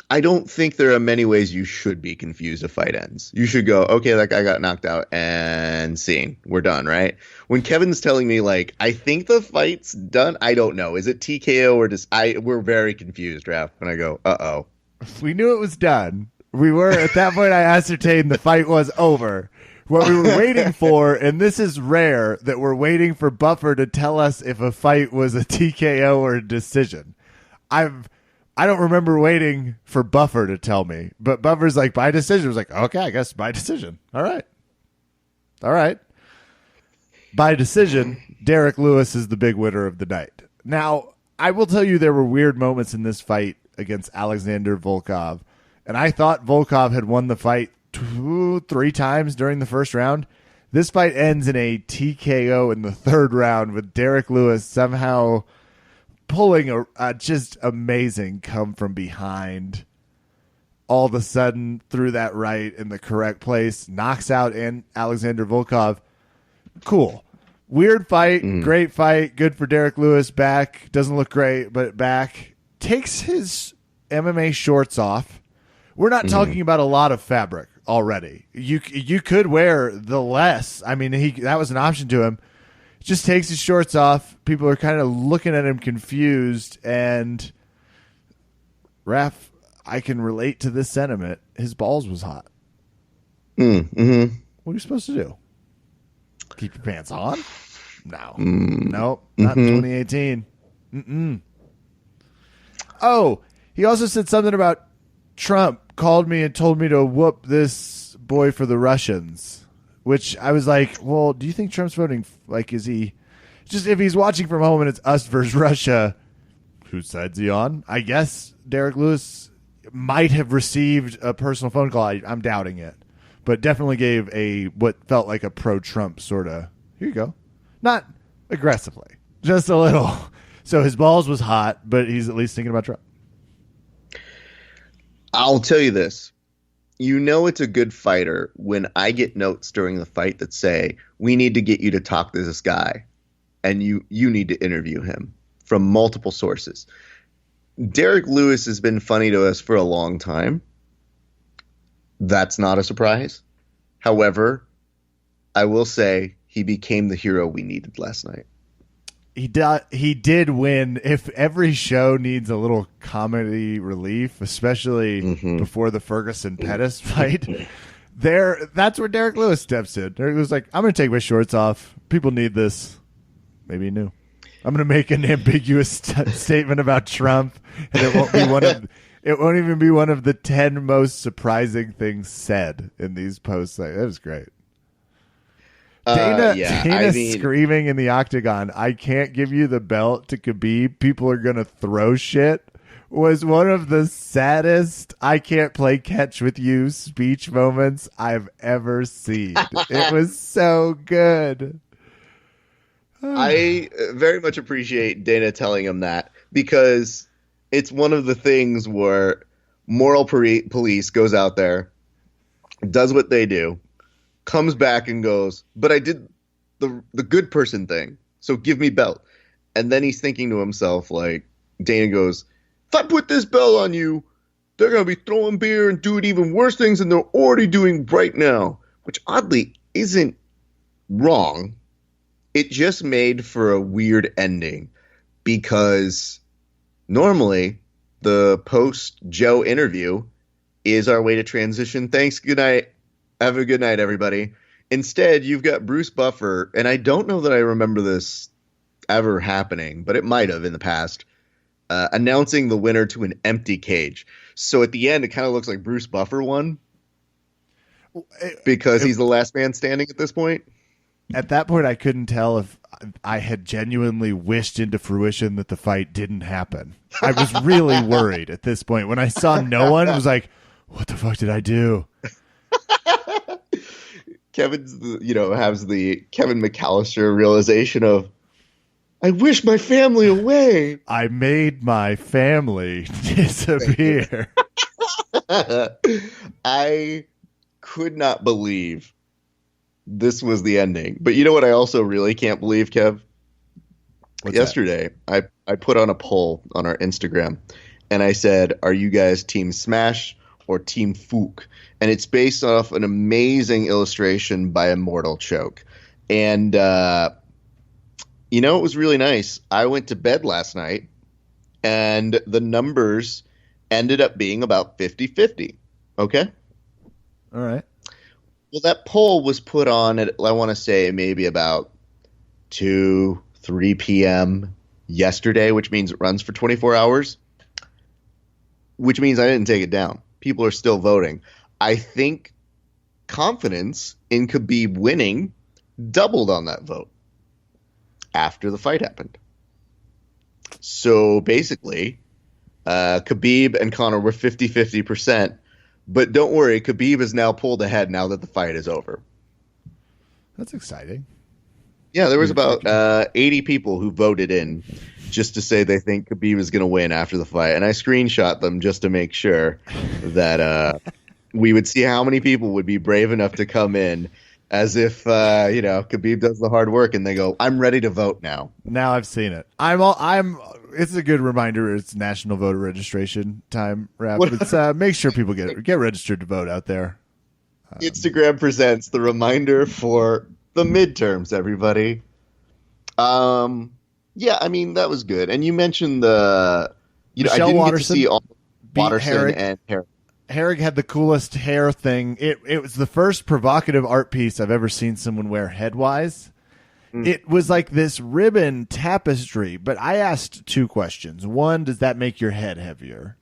B: I don't think there are many ways you should be confused a fight ends. You should go, okay, that guy got knocked out and scene. We're done, right? When Kevin's telling me, like, I think the fight's done, I don't know. Is it TKO or just we're very confused, Raph. And I go, uh-oh.
A: We knew it was done. We were, at that point, I ascertained the fight was over. What we were waiting for, and this is rare, that we're waiting for Buffer to tell us if a fight was a TKO or a decision. I don't remember waiting for Buffer to tell me, but Buffer's like, by decision. I was like, okay, I guess by decision. All right. By decision, Derek Lewis is the big winner of the night. Now, I will tell you there were weird moments in this fight against Alexander Volkov, and I thought Volkov had won the fight 2-3 times during the first round. This fight ends in a TKO in the third round with Derek Lewis somehow pulling a just amazing come from behind. All of a sudden, through that right in the correct place, knocks out Alexander Volkov. Cool. Weird fight, great fight, good for Derek Lewis. Back, doesn't look great, but back. Takes his MMA shorts off. We're not talking about a lot of fabric already. You could wear the less. I mean, that was an option to him. Just takes his shorts off. People are kind of looking at him confused. And, Raph, I can relate to this sentiment. His balls was hot.
B: Mm-hmm.
A: What are you supposed to do? Keep your pants on? No. Nope. Not in 2018. Mm-mm. Oh, he also said something about Trump called me and told me to whoop this boy for the Russians. Which I was like, well, do you think Trump's voting? Like, is he just, if he's watching from home and it's us versus Russia, whose side's he on? I guess Derek Lewis might have received a personal phone call. I'm doubting it, but definitely gave what felt like a pro-Trump sort of, here you go. Not aggressively, just a little. So his balls was hot, but he's at least thinking about Trump.
B: I'll tell you this. You know it's a good fighter when I get notes during the fight that say, we need to get you to talk to this guy, and you need to interview him from multiple sources. Derek Lewis has been funny to us for a long time. That's not a surprise. However, I will say he became the hero we needed last night.
A: He did win. If every show needs a little comedy relief, especially before the Ferguson Pettis fight, that's where Derek Lewis steps in. Derek Lewis is like, I'm going to take my shorts off. People need this. Maybe he knew. I'm going to make an ambiguous statement about Trump, and it won't even be one of the 10 most surprising things said in these posts. Like, that was great. Dana screaming in the octagon, I can't give you the belt to Khabib. People are going to throw shit. Was one of the saddest I can't play catch with you speech moments I've ever seen. It was so good.
B: I very much appreciate Dana telling him that because it's one of the things where moral police goes out there, does what they do, comes back and goes, but I did the good person thing, so give me belt. And then he's thinking to himself, like, Dana goes, if I put this belt on you, they're going to be throwing beer and doing even worse things than they're already doing right now, which oddly isn't wrong. It just made for a weird ending because normally the post-Joe interview is our way to transition. Thanks, good night. Have a good night, everybody. Instead, you've got Bruce Buffer, and I don't know that I remember this ever happening, but it might have in the past, announcing the winner to an empty cage. So at the end, it kind of looks like Bruce Buffer won because he's the last man standing at this point.
A: at that point, I couldn't tell if I had genuinely wished into fruition that the fight didn't happen. I was really worried at this point. When I saw no one, it was like, what the fuck did I do?
B: Has the Kevin McAllister realization of, I wish my family away.
A: I made my family disappear.
B: I could not believe this was the ending. But you know what I also really can't believe, Kev? Yesterday, I put on a poll on our Instagram, and I said, are you guys Team Smash or Team Fook? And it's based off an amazing illustration by Immortal Choke. And, it was really nice. I went to bed last night, and the numbers ended up being about 50-50. Okay?
A: All right.
B: Well, that poll was put on at, I want to say, maybe about 2, 3 p.m. yesterday, which means it runs for 24 hours, which means I didn't take it down. People are still voting. I think confidence in Khabib winning doubled on that vote after the fight happened. So basically, Khabib and Conor were 50-50%. But don't worry, Khabib has now pulled ahead now that the fight is over.
A: That's exciting.
B: Yeah, there was about 80 people who voted in just to say they think Khabib is going to win after the fight. And I screenshot them just to make sure that we would see how many people would be brave enough to come in as if, Khabib does the hard work and they go, I'm ready to vote now.
A: Now I've seen it. It's a good reminder. It's National Voter Registration time, Rap. It's make sure people get registered to vote out there.
B: Instagram presents the reminder for the midterms, everybody. That was good. And you mentioned I didn't
A: Watterson
B: get to see all Watterson
A: Herrig.
B: and Herrig.
A: Herrig had the coolest hair thing. It was the first provocative art piece I've ever seen someone wear headwise. It was like this ribbon tapestry, but I asked 2 questions. 1, does that make your head heavier?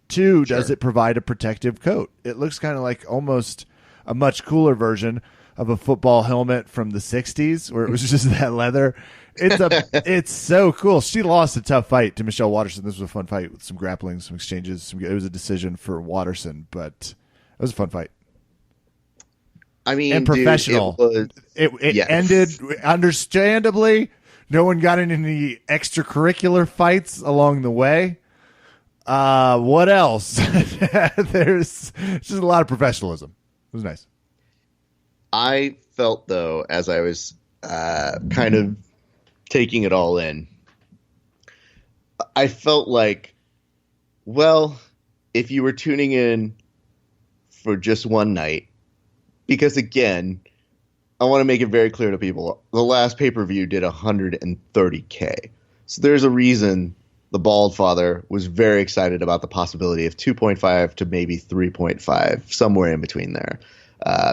A: 2, does it provide a protective coat? It looks kind of like almost a much cooler version of a football helmet from the 60s where it was just that leather. It's so cool. She lost a tough fight to Michelle Watterson. This was a fun fight with some grappling, some exchanges. It was a decision for Watterson, but it was a fun fight.
B: I mean,
A: and professional.
B: Dude,
A: it ended understandably. No one got in any extracurricular fights along the way. What else? There's just a lot of professionalism. It was nice.
B: I felt, though, as I was kind of taking it all in, I felt like, well, if you were tuning in for just one night, because, again, I want to make it very clear to people, the last pay-per-view did 130K. So there's a reason the Bald Father was very excited about the possibility of 2.5 to maybe 3.5, somewhere in between there,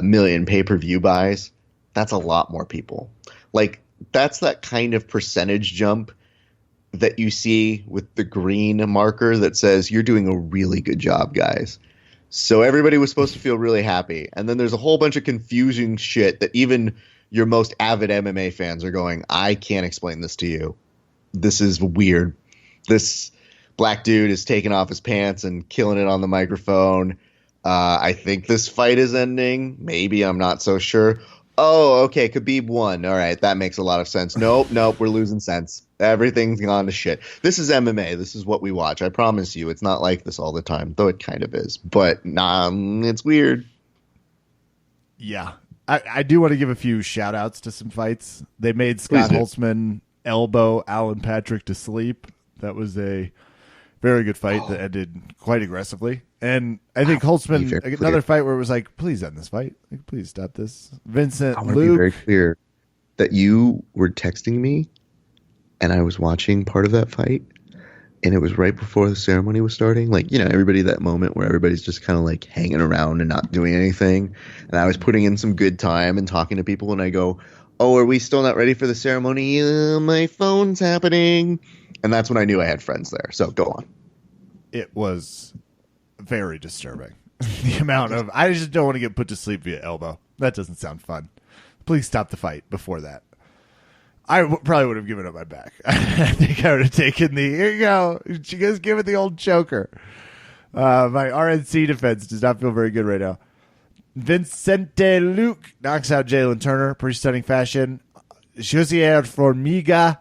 B: million pay-per-view buys. That's a lot more people. Like, that's that kind of percentage jump that you see with the green marker that says, you're doing a really good job, guys. So everybody was supposed to feel really happy. And then there's a whole bunch of confusing shit that even your most avid MMA fans are going, I can't explain this to you. This is weird. This black dude is taking off his pants and killing it on the microphone. I think this fight is ending. Maybe, I'm not so sure. Oh, okay, Khabib won. All right, that makes a lot of sense. Nope, we're losing sense. Everything's gone to shit. This is MMA. This is what we watch. I promise you, it's not like this all the time, though it kind of is. But it's weird.
A: Yeah. I do want to give a few shout-outs to some fights. They made Scott Holtzman elbow Alan Patrick to sleep. That was a very good fight that ended quite aggressively. And I think Holtzman, another fight where it was like, please end this fight. Like, please stop this. Vincent,
B: I want to
A: Luke.
B: be very clear that you were texting me and I was watching part of that fight. And it was right before the ceremony was starting. Like, everybody, that moment where everybody's just kind of like hanging around and not doing anything. And I was putting in some good time and talking to people. And I go, oh, are we still not ready for the ceremony? My phone's happening. And that's when I knew I had friends there. So go on.
A: It was very disturbing. The amount of, I just don't want to get put to sleep via elbow. That doesn't sound fun. Please stop the fight before that. I probably would have given up my back. I think I would have taken here you go. She goes give it the old choker. My RNC defense does not feel very good right now. Vincente Luke knocks out Jalen Turner. Pretty stunning fashion. Josier Formiga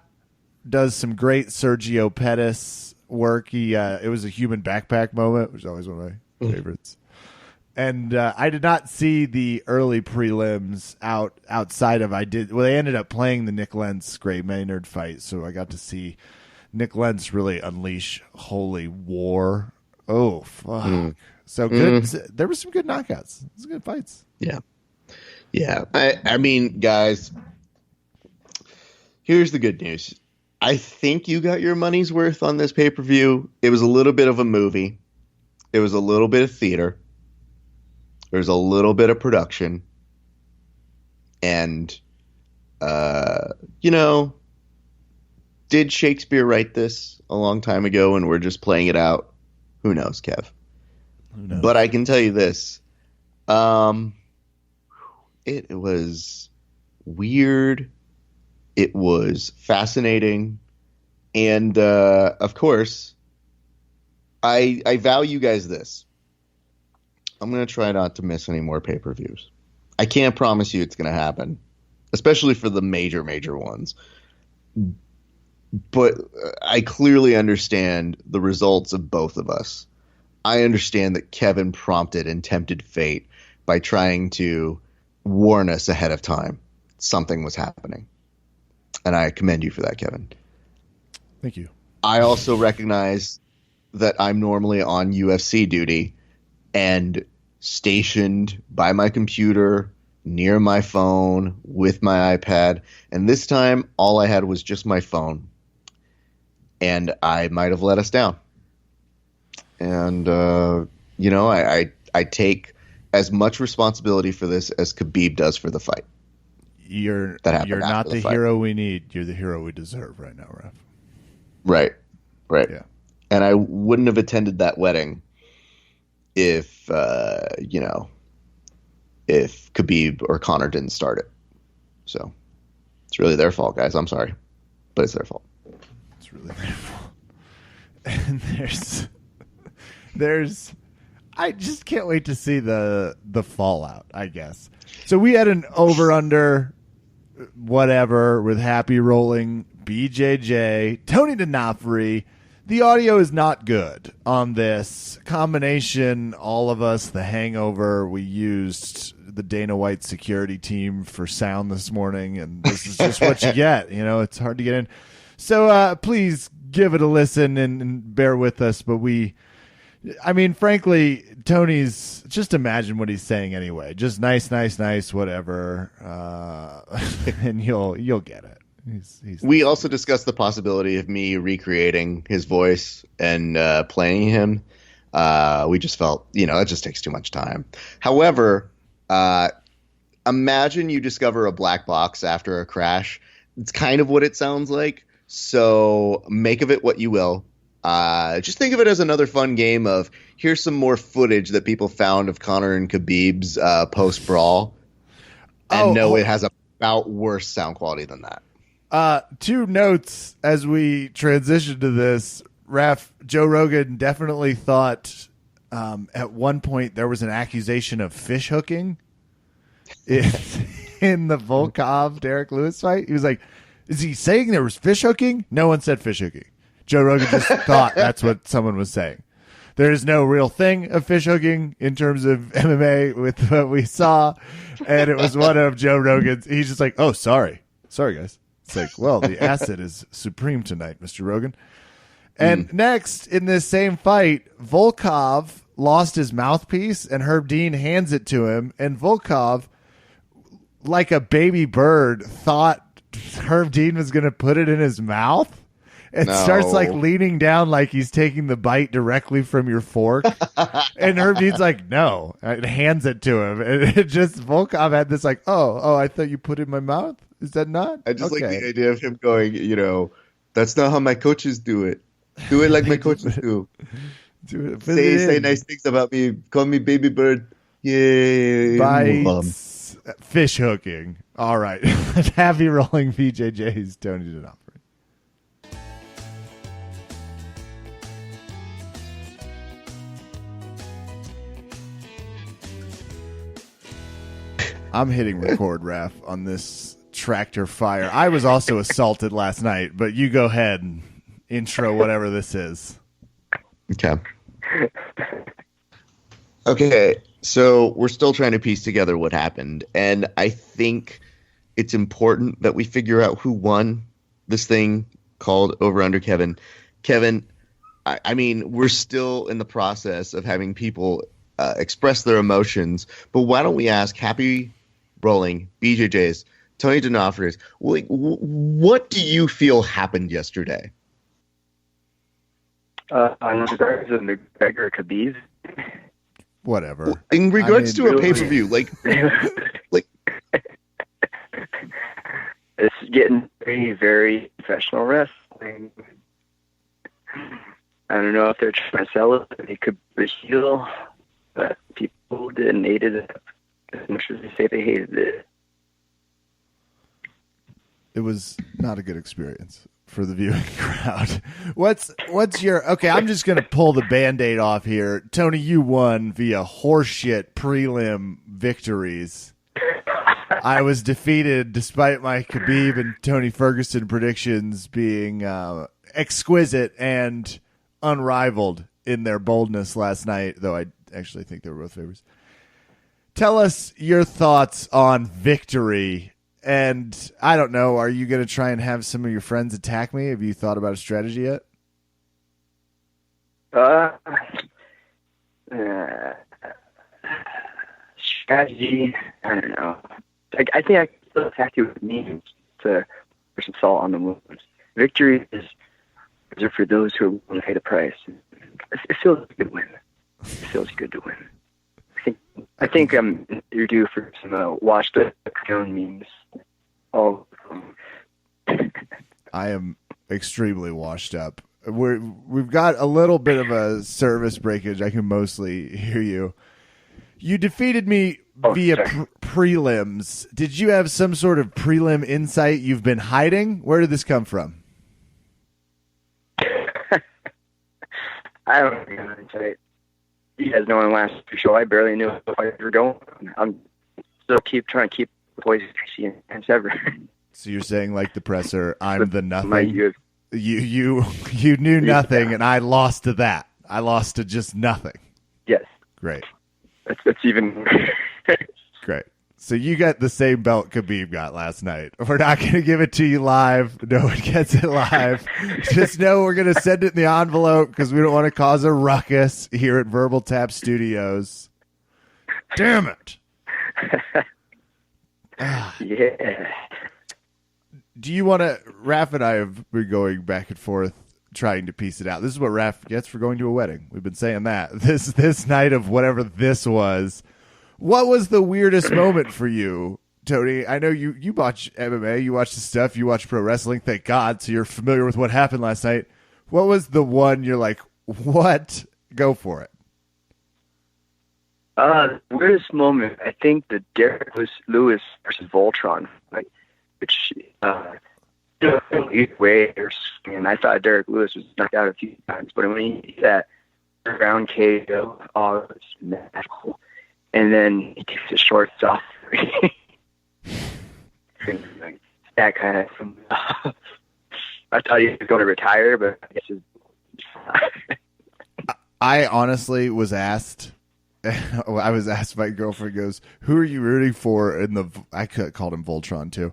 A: does some great Sergio Pettis work. It was a human backpack moment, which is always one of my favorites. And I did not see the early prelims outside of they ended up playing the Nick Lentz Gray Maynard fight, so I got to see Nick Lentz really unleash holy war. Oh fuck! So good. There were some good knockouts. Some good fights.
B: Yeah. I mean, guys, here's the good news. I think you got your money's worth on this pay-per-view. It was a little bit of a movie. It was a little bit of theater. There's a little bit of production. And, did Shakespeare write this a long time ago and we're just playing it out? Who knows, Kev?
A: Who knows?
B: But I can tell you this. It was weird. It was fascinating. And, of course, I vow you guys this. I'm going to try not to miss any more pay-per-views. I can't promise you it's going to happen, especially for the major ones. But I clearly understand the results of both of us. I understand that Kevin prompted and tempted fate by trying to warn us ahead of time something was happening. And I commend you for that, Kevin.
A: Thank you.
B: I also recognize that I'm normally on UFC duty and stationed by my computer, near my phone, with my iPad. And this time, all I had was just my phone. And I might have let us down. And, I take as much responsibility for this as Khabib does for the fight.
A: You're not the hero we need. You're the hero we deserve right now, Ref.
B: Right.
A: Yeah.
B: And I wouldn't have attended that wedding if Khabib or Conor didn't start it. So it's really their fault, guys. I'm sorry, but it's their fault.
A: It's really their fault. And there's I just can't wait to see the fallout, I guess. So we had an over-under whatever with Happy rolling BJJ, Tony D'Onofrio. The audio is not good on this combination. All of us, the hangover, we used the Dana White security team for sound this morning, and this is just what you get. It's hard to get in. So please give it a listen and bear with us. But frankly, Tony's, just imagine what he's saying anyway. Just nice, whatever, and you'll get it.
B: We also discussed the possibility of me recreating his voice and playing him. We just felt, it just takes too much time. However, imagine you discover a black box after a crash. It's kind of what it sounds like. So make of it what you will. Just think of it as another fun game of here's some more footage that people found of Conor and Khabib's post-brawl. And it has about worse sound quality than that.
A: Two notes as we transition to this. Ref, Joe Rogan definitely thought at one point there was an accusation of fish hooking in the Volkov Derek Lewis fight. He was like, is he saying there was fish hooking? No one said fish hooking. Joe Rogan just thought that's what someone was saying. There is no real thing of fish hooking in terms of MMA with what we saw. And it was one of Joe Rogan's. He's just like, oh, sorry, guys. It's like, well, the acid is supreme tonight, Mr. Rogan. And next, in this same fight, Volkov lost his mouthpiece, and Herb Dean hands it to him. And Volkov, like a baby bird, thought Herb Dean was going to put it in his mouth. And starts leaning down like he's taking the bite directly from your fork. And Herb Dean's like, no. And hands it to him. And it just, Volkov had this oh, I thought you put it in my mouth? Is that not?
B: I just like the idea of him going, that's not how my coaches do it. Do it like my coaches do. Say nice things about me. Call me baby bird. Yay.
A: Bites. Fish hooking. All right. Happy rolling BJJ's Tony D'Onofrio. I'm hitting record, Raph, on this tractor fire. I was also assaulted last night, but you go ahead and intro whatever this is.
B: Okay. Okay, so we're still trying to piece together what happened, and I think it's important that we figure out who won this thing called Over Under Kevin. Kevin, I mean, we're still in the process of having people express their emotions, but why don't we ask Happy Rolling BJJ's Tony D'Onofrio's, what do you feel happened yesterday?
C: In regards to McGregor Khabib.
A: Whatever.
B: In regards to a pay-per-view, like
C: it's getting very, very professional wrestling. I don't know if they're trying to sell it. They could be a heel, but people didn't hate it as much as they say they hated it.
A: It was not a good experience for the viewing crowd. What's your... Okay, I'm just going to pull the Band-Aid off here. Tony, you won via horseshit prelim victories. I was defeated despite my Khabib and Tony Ferguson predictions being exquisite and unrivaled in their boldness last night, though I actually think they were both favorites. Tell us your thoughts on victory. And I don't know, are you going to try and have some of your friends attack me? Have you thought about a strategy yet?
C: Strategy, I don't know. I think I can still attack you with means to put some salt on the wounds. Victory is reserved for those who are willing to pay the price. It feels like a good win. It feels good to win. I think you're due for some watch the own memes. All of them.
A: I am extremely washed up. We've got a little bit of a service breakage. I can mostly hear you. You defeated me via prelims. Did you have some sort of prelim insight you've been hiding? Where did this come from?
C: I don't know insight. You guys know in the last show, I barely knew if I were going. I'm still trying to keep the boys and ever.
A: So you're saying, like the presser, I'm the nothing. You knew nothing, and I lost to that. I lost to just nothing.
C: Yes.
A: Great.
C: That's even
A: great. So you got the same belt Khabib got last night. We're not going to give it to you live. No one gets it live. Just know we're going to send it in the envelope because we don't want to cause a ruckus here at Verbal Tap Studios. Damn it.
C: Yeah.
A: Do you want to... Raph and I have been going back and forth trying to piece it out. This is what Raph gets for going to a wedding. We've been saying that. This night of whatever this was... What was the weirdest moment for you, Tony? I know you watch MMA, you watch the stuff, you watch pro wrestling, thank God, so you're familiar with what happened last night. What was the one you're like, what? Go for it.
C: The weirdest moment, I think the Derek Lewis versus Voltron fight, which, either way, and I thought Derek Lewis was knocked out a few times, but when he did that round KO, it was magical. And then he takes his shorts off. That kind of. I thought he was going to retire, but I guess
A: I honestly was asked. I was asked. My girlfriend goes, "Who are you rooting for?" In the I called him Voltron too.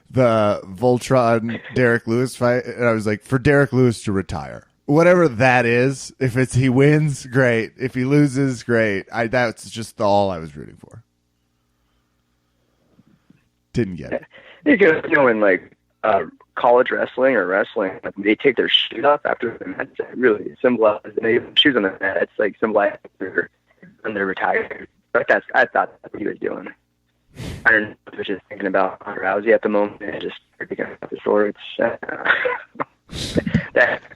A: The Voltron Derek Lewis fight, and I was like, for Derek Lewis to retire. Whatever that is, if it's he wins, great. If he loses, great. That's just all I was rooting for. Didn't get it.
C: You know, in like college wrestling or wrestling, like, they take their shoes off after the match. It really symbolizes. They have shoes on the mat. It's like symbolizing when they're retired. But I thought that's what he was doing. I don't know. I was just thinking about Rousey at the moment and just picking up the shorts.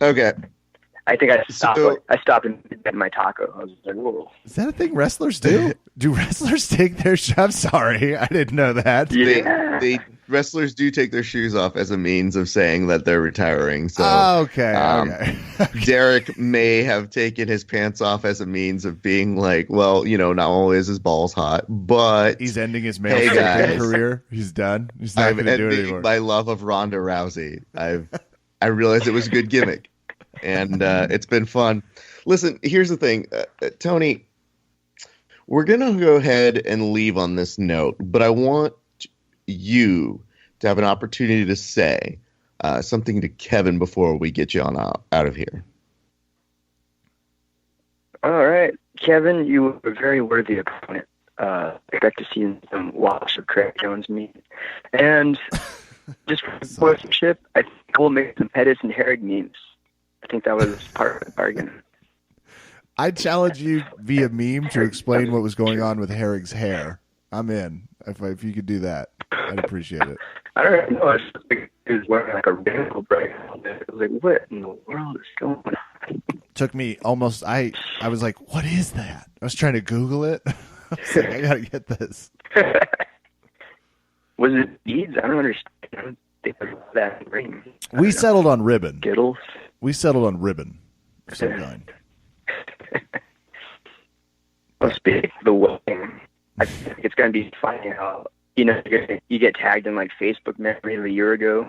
B: Okay.
C: I think I stopped.
B: So-
C: I stopped and get my taco. I was like, whoa.
A: Is that a thing wrestlers do? Do wrestlers take their shoes? I'm sorry, I didn't know that.
C: Yeah.
B: Wrestlers do take their shoes off as a means of saying that they're retiring. So
A: Okay.
B: Derek may have taken his pants off as a means of being like, well, not only is his balls hot, but
A: He's ending his male
B: Hey,
A: stripping
B: guys.
A: career. He's done. He's not
B: I'm
A: going to do it
B: ending
A: anymore.
B: my love of Ronda Rousey. I realized it was a good gimmick, and it's been fun. Listen, here's the thing, Tony. We're gonna go ahead and leave on this note, but I want you to have an opportunity to say something to Kevin before we get you on out of here.
C: All right, Kevin, you were a very worthy opponent. Expect to see some watch of Craig Jones meet, and just for sportsmanship, I think we'll make some Pettis and Herrig memes. I think that was part of the bargain.
A: I challenge you via meme to explain what was going on with Herrig's hair. I'm in. If you could do that, I'd appreciate it.
C: I don't know. It's just like he was wearing like a rainbow braid. I was like, what in the world is going on?
A: Took me almost. I was like, what is that? I was trying to Google it. I was like, I gotta get this.
C: Was it beads? I don't understand. I don't think there's that ring.
A: We settled on ribbon.
C: Gittles.
A: We settled on ribbon of some kind.
C: Well, speaking of the wedding, I think it's going to be funny how, you get tagged in like Facebook memory of a year ago,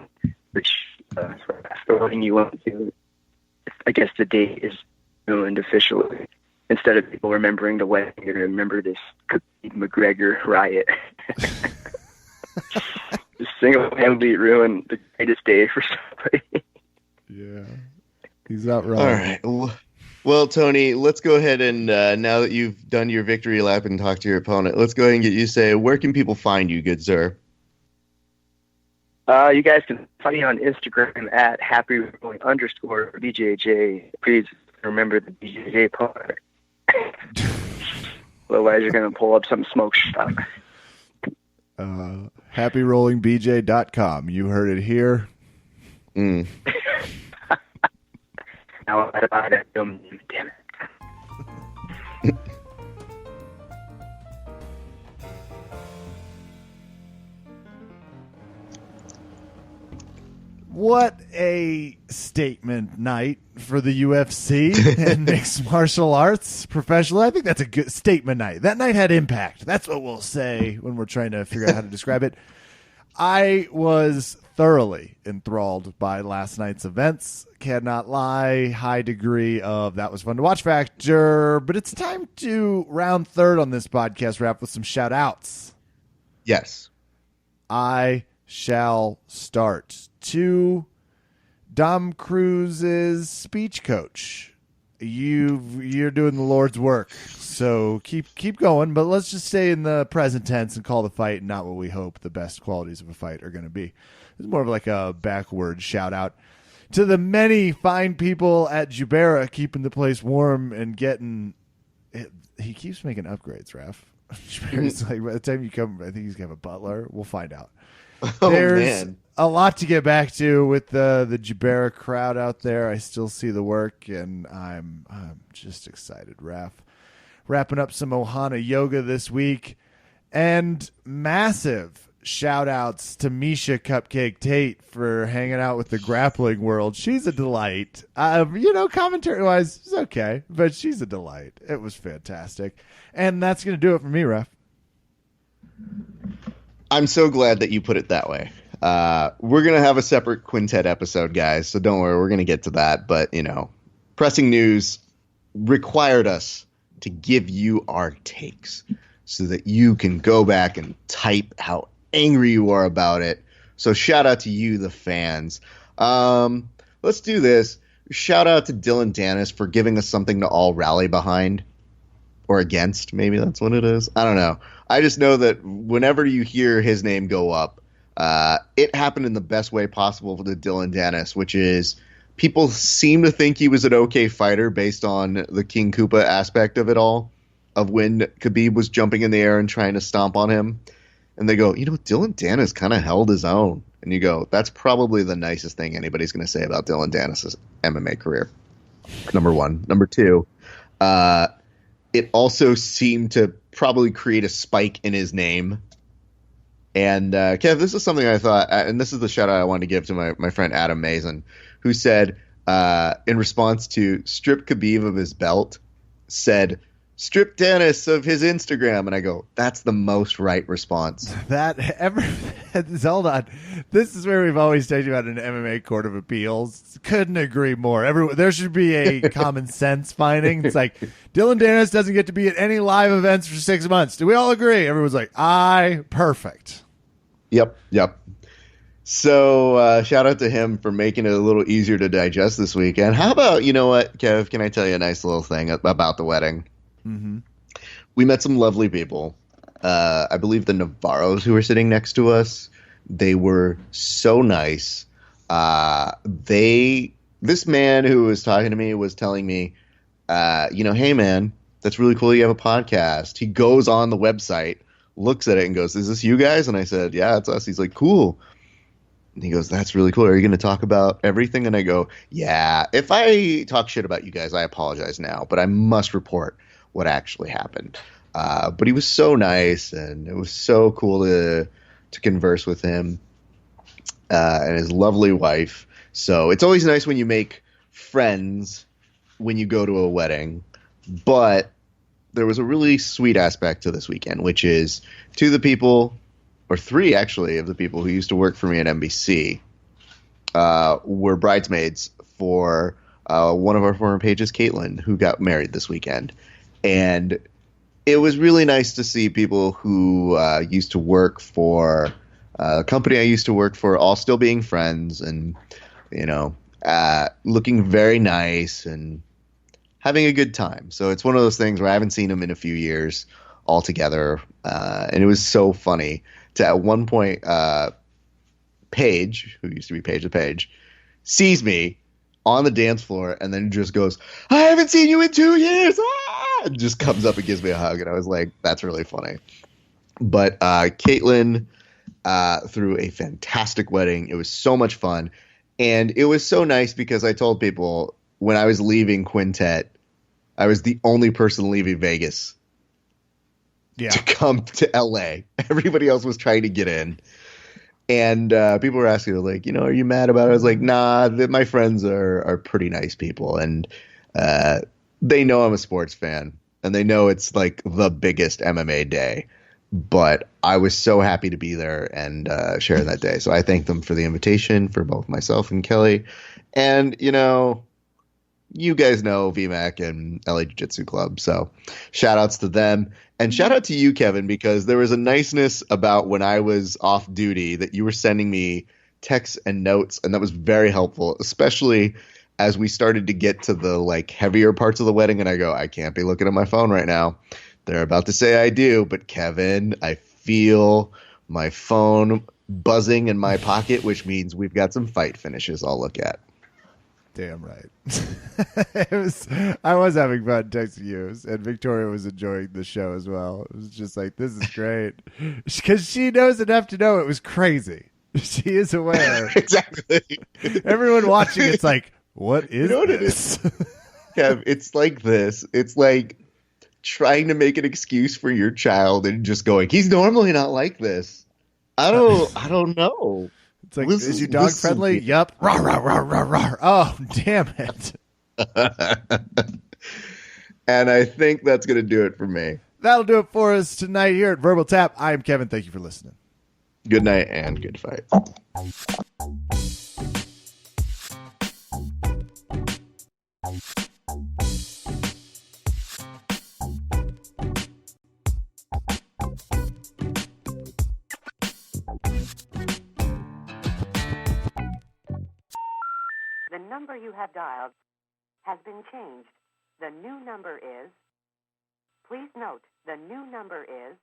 C: which after the wedding you went to, I guess the date is ruined officially. Instead of people remembering the wedding, you're going to remember this Khabib McGregor riot. Just single-handedly ruined the greatest day for somebody.
A: Yeah, he's not wrong.
B: All right. Well, Tony, let's go ahead and now that you've done your victory lap and talked to your opponent, let's go ahead and get you to say, where can people find you, good sir?
C: You guys can find me on Instagram at happyrolling_BJJ. Please remember the BJJ part. Otherwise, you're going to pull up some smoke shop.
A: HappyRollingBJ.com. You heard it here.
B: Mm.
C: Now, I damn it.
A: What a statement night for the UFC and mixed martial arts professional. I think that's a good statement night. That night had impact. That's what we'll say when we're trying to figure out how to describe it. I was thoroughly enthralled by last night's events. Cannot lie. High degree of that was fun to watch factor. But it's time to round third on this podcast wrap with some shout outs.
B: Yes.
A: I shall start to Dom Cruise's speech coach. You're doing the Lord's work, so keep going. But let's just stay in the present tense and call the fight, not what we hope the best qualities of a fight are going to be. It's more of like a backward shout out to the many fine people at Jubera keeping the place warm and getting. He keeps making upgrades, Raf. Jubera's like, by the time you come, I think he's gonna have a butler. We'll find out.
B: Oh,
A: There's
B: man.
A: a lot to get back to with the Jubera crowd out there. I still see the work, and I'm just excited, Raf. Wrapping up some Ohana yoga this week, and massive shout-outs to Misha Cupcake Tate for hanging out with the grappling world. She's a delight. Commentary-wise, it's okay, but she's a delight. It was fantastic. And that's going to do it for me, Raf.
B: I'm so glad that you put it that way. We're going to have a separate quintet episode, guys, so don't worry. We're going to get to that. But, pressing news required us to give you our takes so that you can go back and type how angry you are about it. So shout out to you, the fans. Let's do this. Shout out to Dylan Dennis for giving us something to all rally behind. Or against, maybe that's what it is. I don't know. I just know that whenever you hear his name go up, it happened in the best way possible for the Dylan Dennis, which is people seem to think he was an okay fighter based on the King Koopa aspect of it all, of when Khabib was jumping in the air and trying to stomp on him. And they go, Dylan Dennis kind of held his own. And you go, that's probably the nicest thing anybody's going to say about Dylan Dennis's MMA career. Number one. Number two, it also seemed to probably create a spike in his name. And Kev, this is something I thought, and this is the shout out I wanted to give to my friend Adam Mason, who said, in response to strip Khabib of his belt, said, strip Dennis of his Instagram. And I go, that's the most right response.
A: Hold on. This is where we've always talked about an MMA court of appeals. Couldn't agree more. There should be a common sense finding. It's like, Dylan Dennis doesn't get to be at any live events for 6 months. Do we all agree? Everyone's like, perfect.
B: Yep. So shout out to him for making it a little easier to digest this weekend. How about, you know what, Kev, can I tell you a nice little thing about the wedding?
A: Mm-hmm.
B: We met some lovely people. I believe the Navarros who were sitting next to us, they were so nice. This man who was talking to me was telling me, hey man, that's really cool you have a podcast. He goes on the website, looks at it and goes, is this you guys? And I said, yeah, it's us. He's like, cool. And he goes, that's really cool. Are you going to talk about everything? And I go, yeah, if I talk shit about you guys, I apologize now, but I must report what actually happened. But he was so nice, and it was so cool to converse with him and his lovely wife. So it's always nice when you make friends when you go to a wedding. But there was a really sweet aspect to this weekend, which is two of the people, or three actually, of the people who used to work for me at NBC were bridesmaids for one of our former pages, Caitlin, who got married this weekend. And it was really nice to see people who used to work for a company I used to work for all still being friends and, looking very nice and having a good time. So it's one of those things where I haven't seen them in a few years all together. And it was so funny to at one point, Paige, who used to be Paige the Page, sees me on the dance floor and then just goes, I haven't seen you in 2 years. And just comes up and gives me a hug. And I was like, that's really funny. But Caitlin threw a fantastic wedding. It was so much fun. And it was so nice because I told people when I was leaving Quintet, I was the only person leaving Vegas to come to LA. Everybody else was trying to get in. And people were asking, like, are you mad about it? I was like, nah, my friends are pretty nice people. And they know I'm a sports fan. And they know it's like the biggest MMA day. But I was so happy to be there and share that day. So I thank them for the invitation for both myself and Kelly. And, you guys know VMAC and LA Jiu-Jitsu Club. So shout outs to them. And shout out to you, Kevin, because there was a niceness about when I was off duty that you were sending me texts and notes. And that was very helpful, especially as we started to get to the heavier parts of the wedding. And I go, I can't be looking at my phone right now. They're about to say I do. But Kevin, I feel my phone buzzing in my pocket, which means we've got some fight finishes I'll look at.
A: Damn right. I was having fun texting you, and Victoria was enjoying the show as well. It was just like, this is great. Because she knows enough to know it was crazy. She is aware.
B: Exactly.
A: Everyone watching, it's like, what is
B: what
A: this?
B: It is? Kev, it's like this. It's like trying to make an excuse for your child and just going, he's normally not like this. I don't know.
A: It's like, is your dog friendly? Yup. Rawr, rawr, rawr, rawr, rawr. Oh, damn it.
B: And I think that's going to do it for me.
A: That'll do it for us tonight here at Verbal Tap. I am Kevin. Thank you for listening.
B: Good night and good fight.
D: The number you have dialed has been changed. The new number is... Please note, the new number is...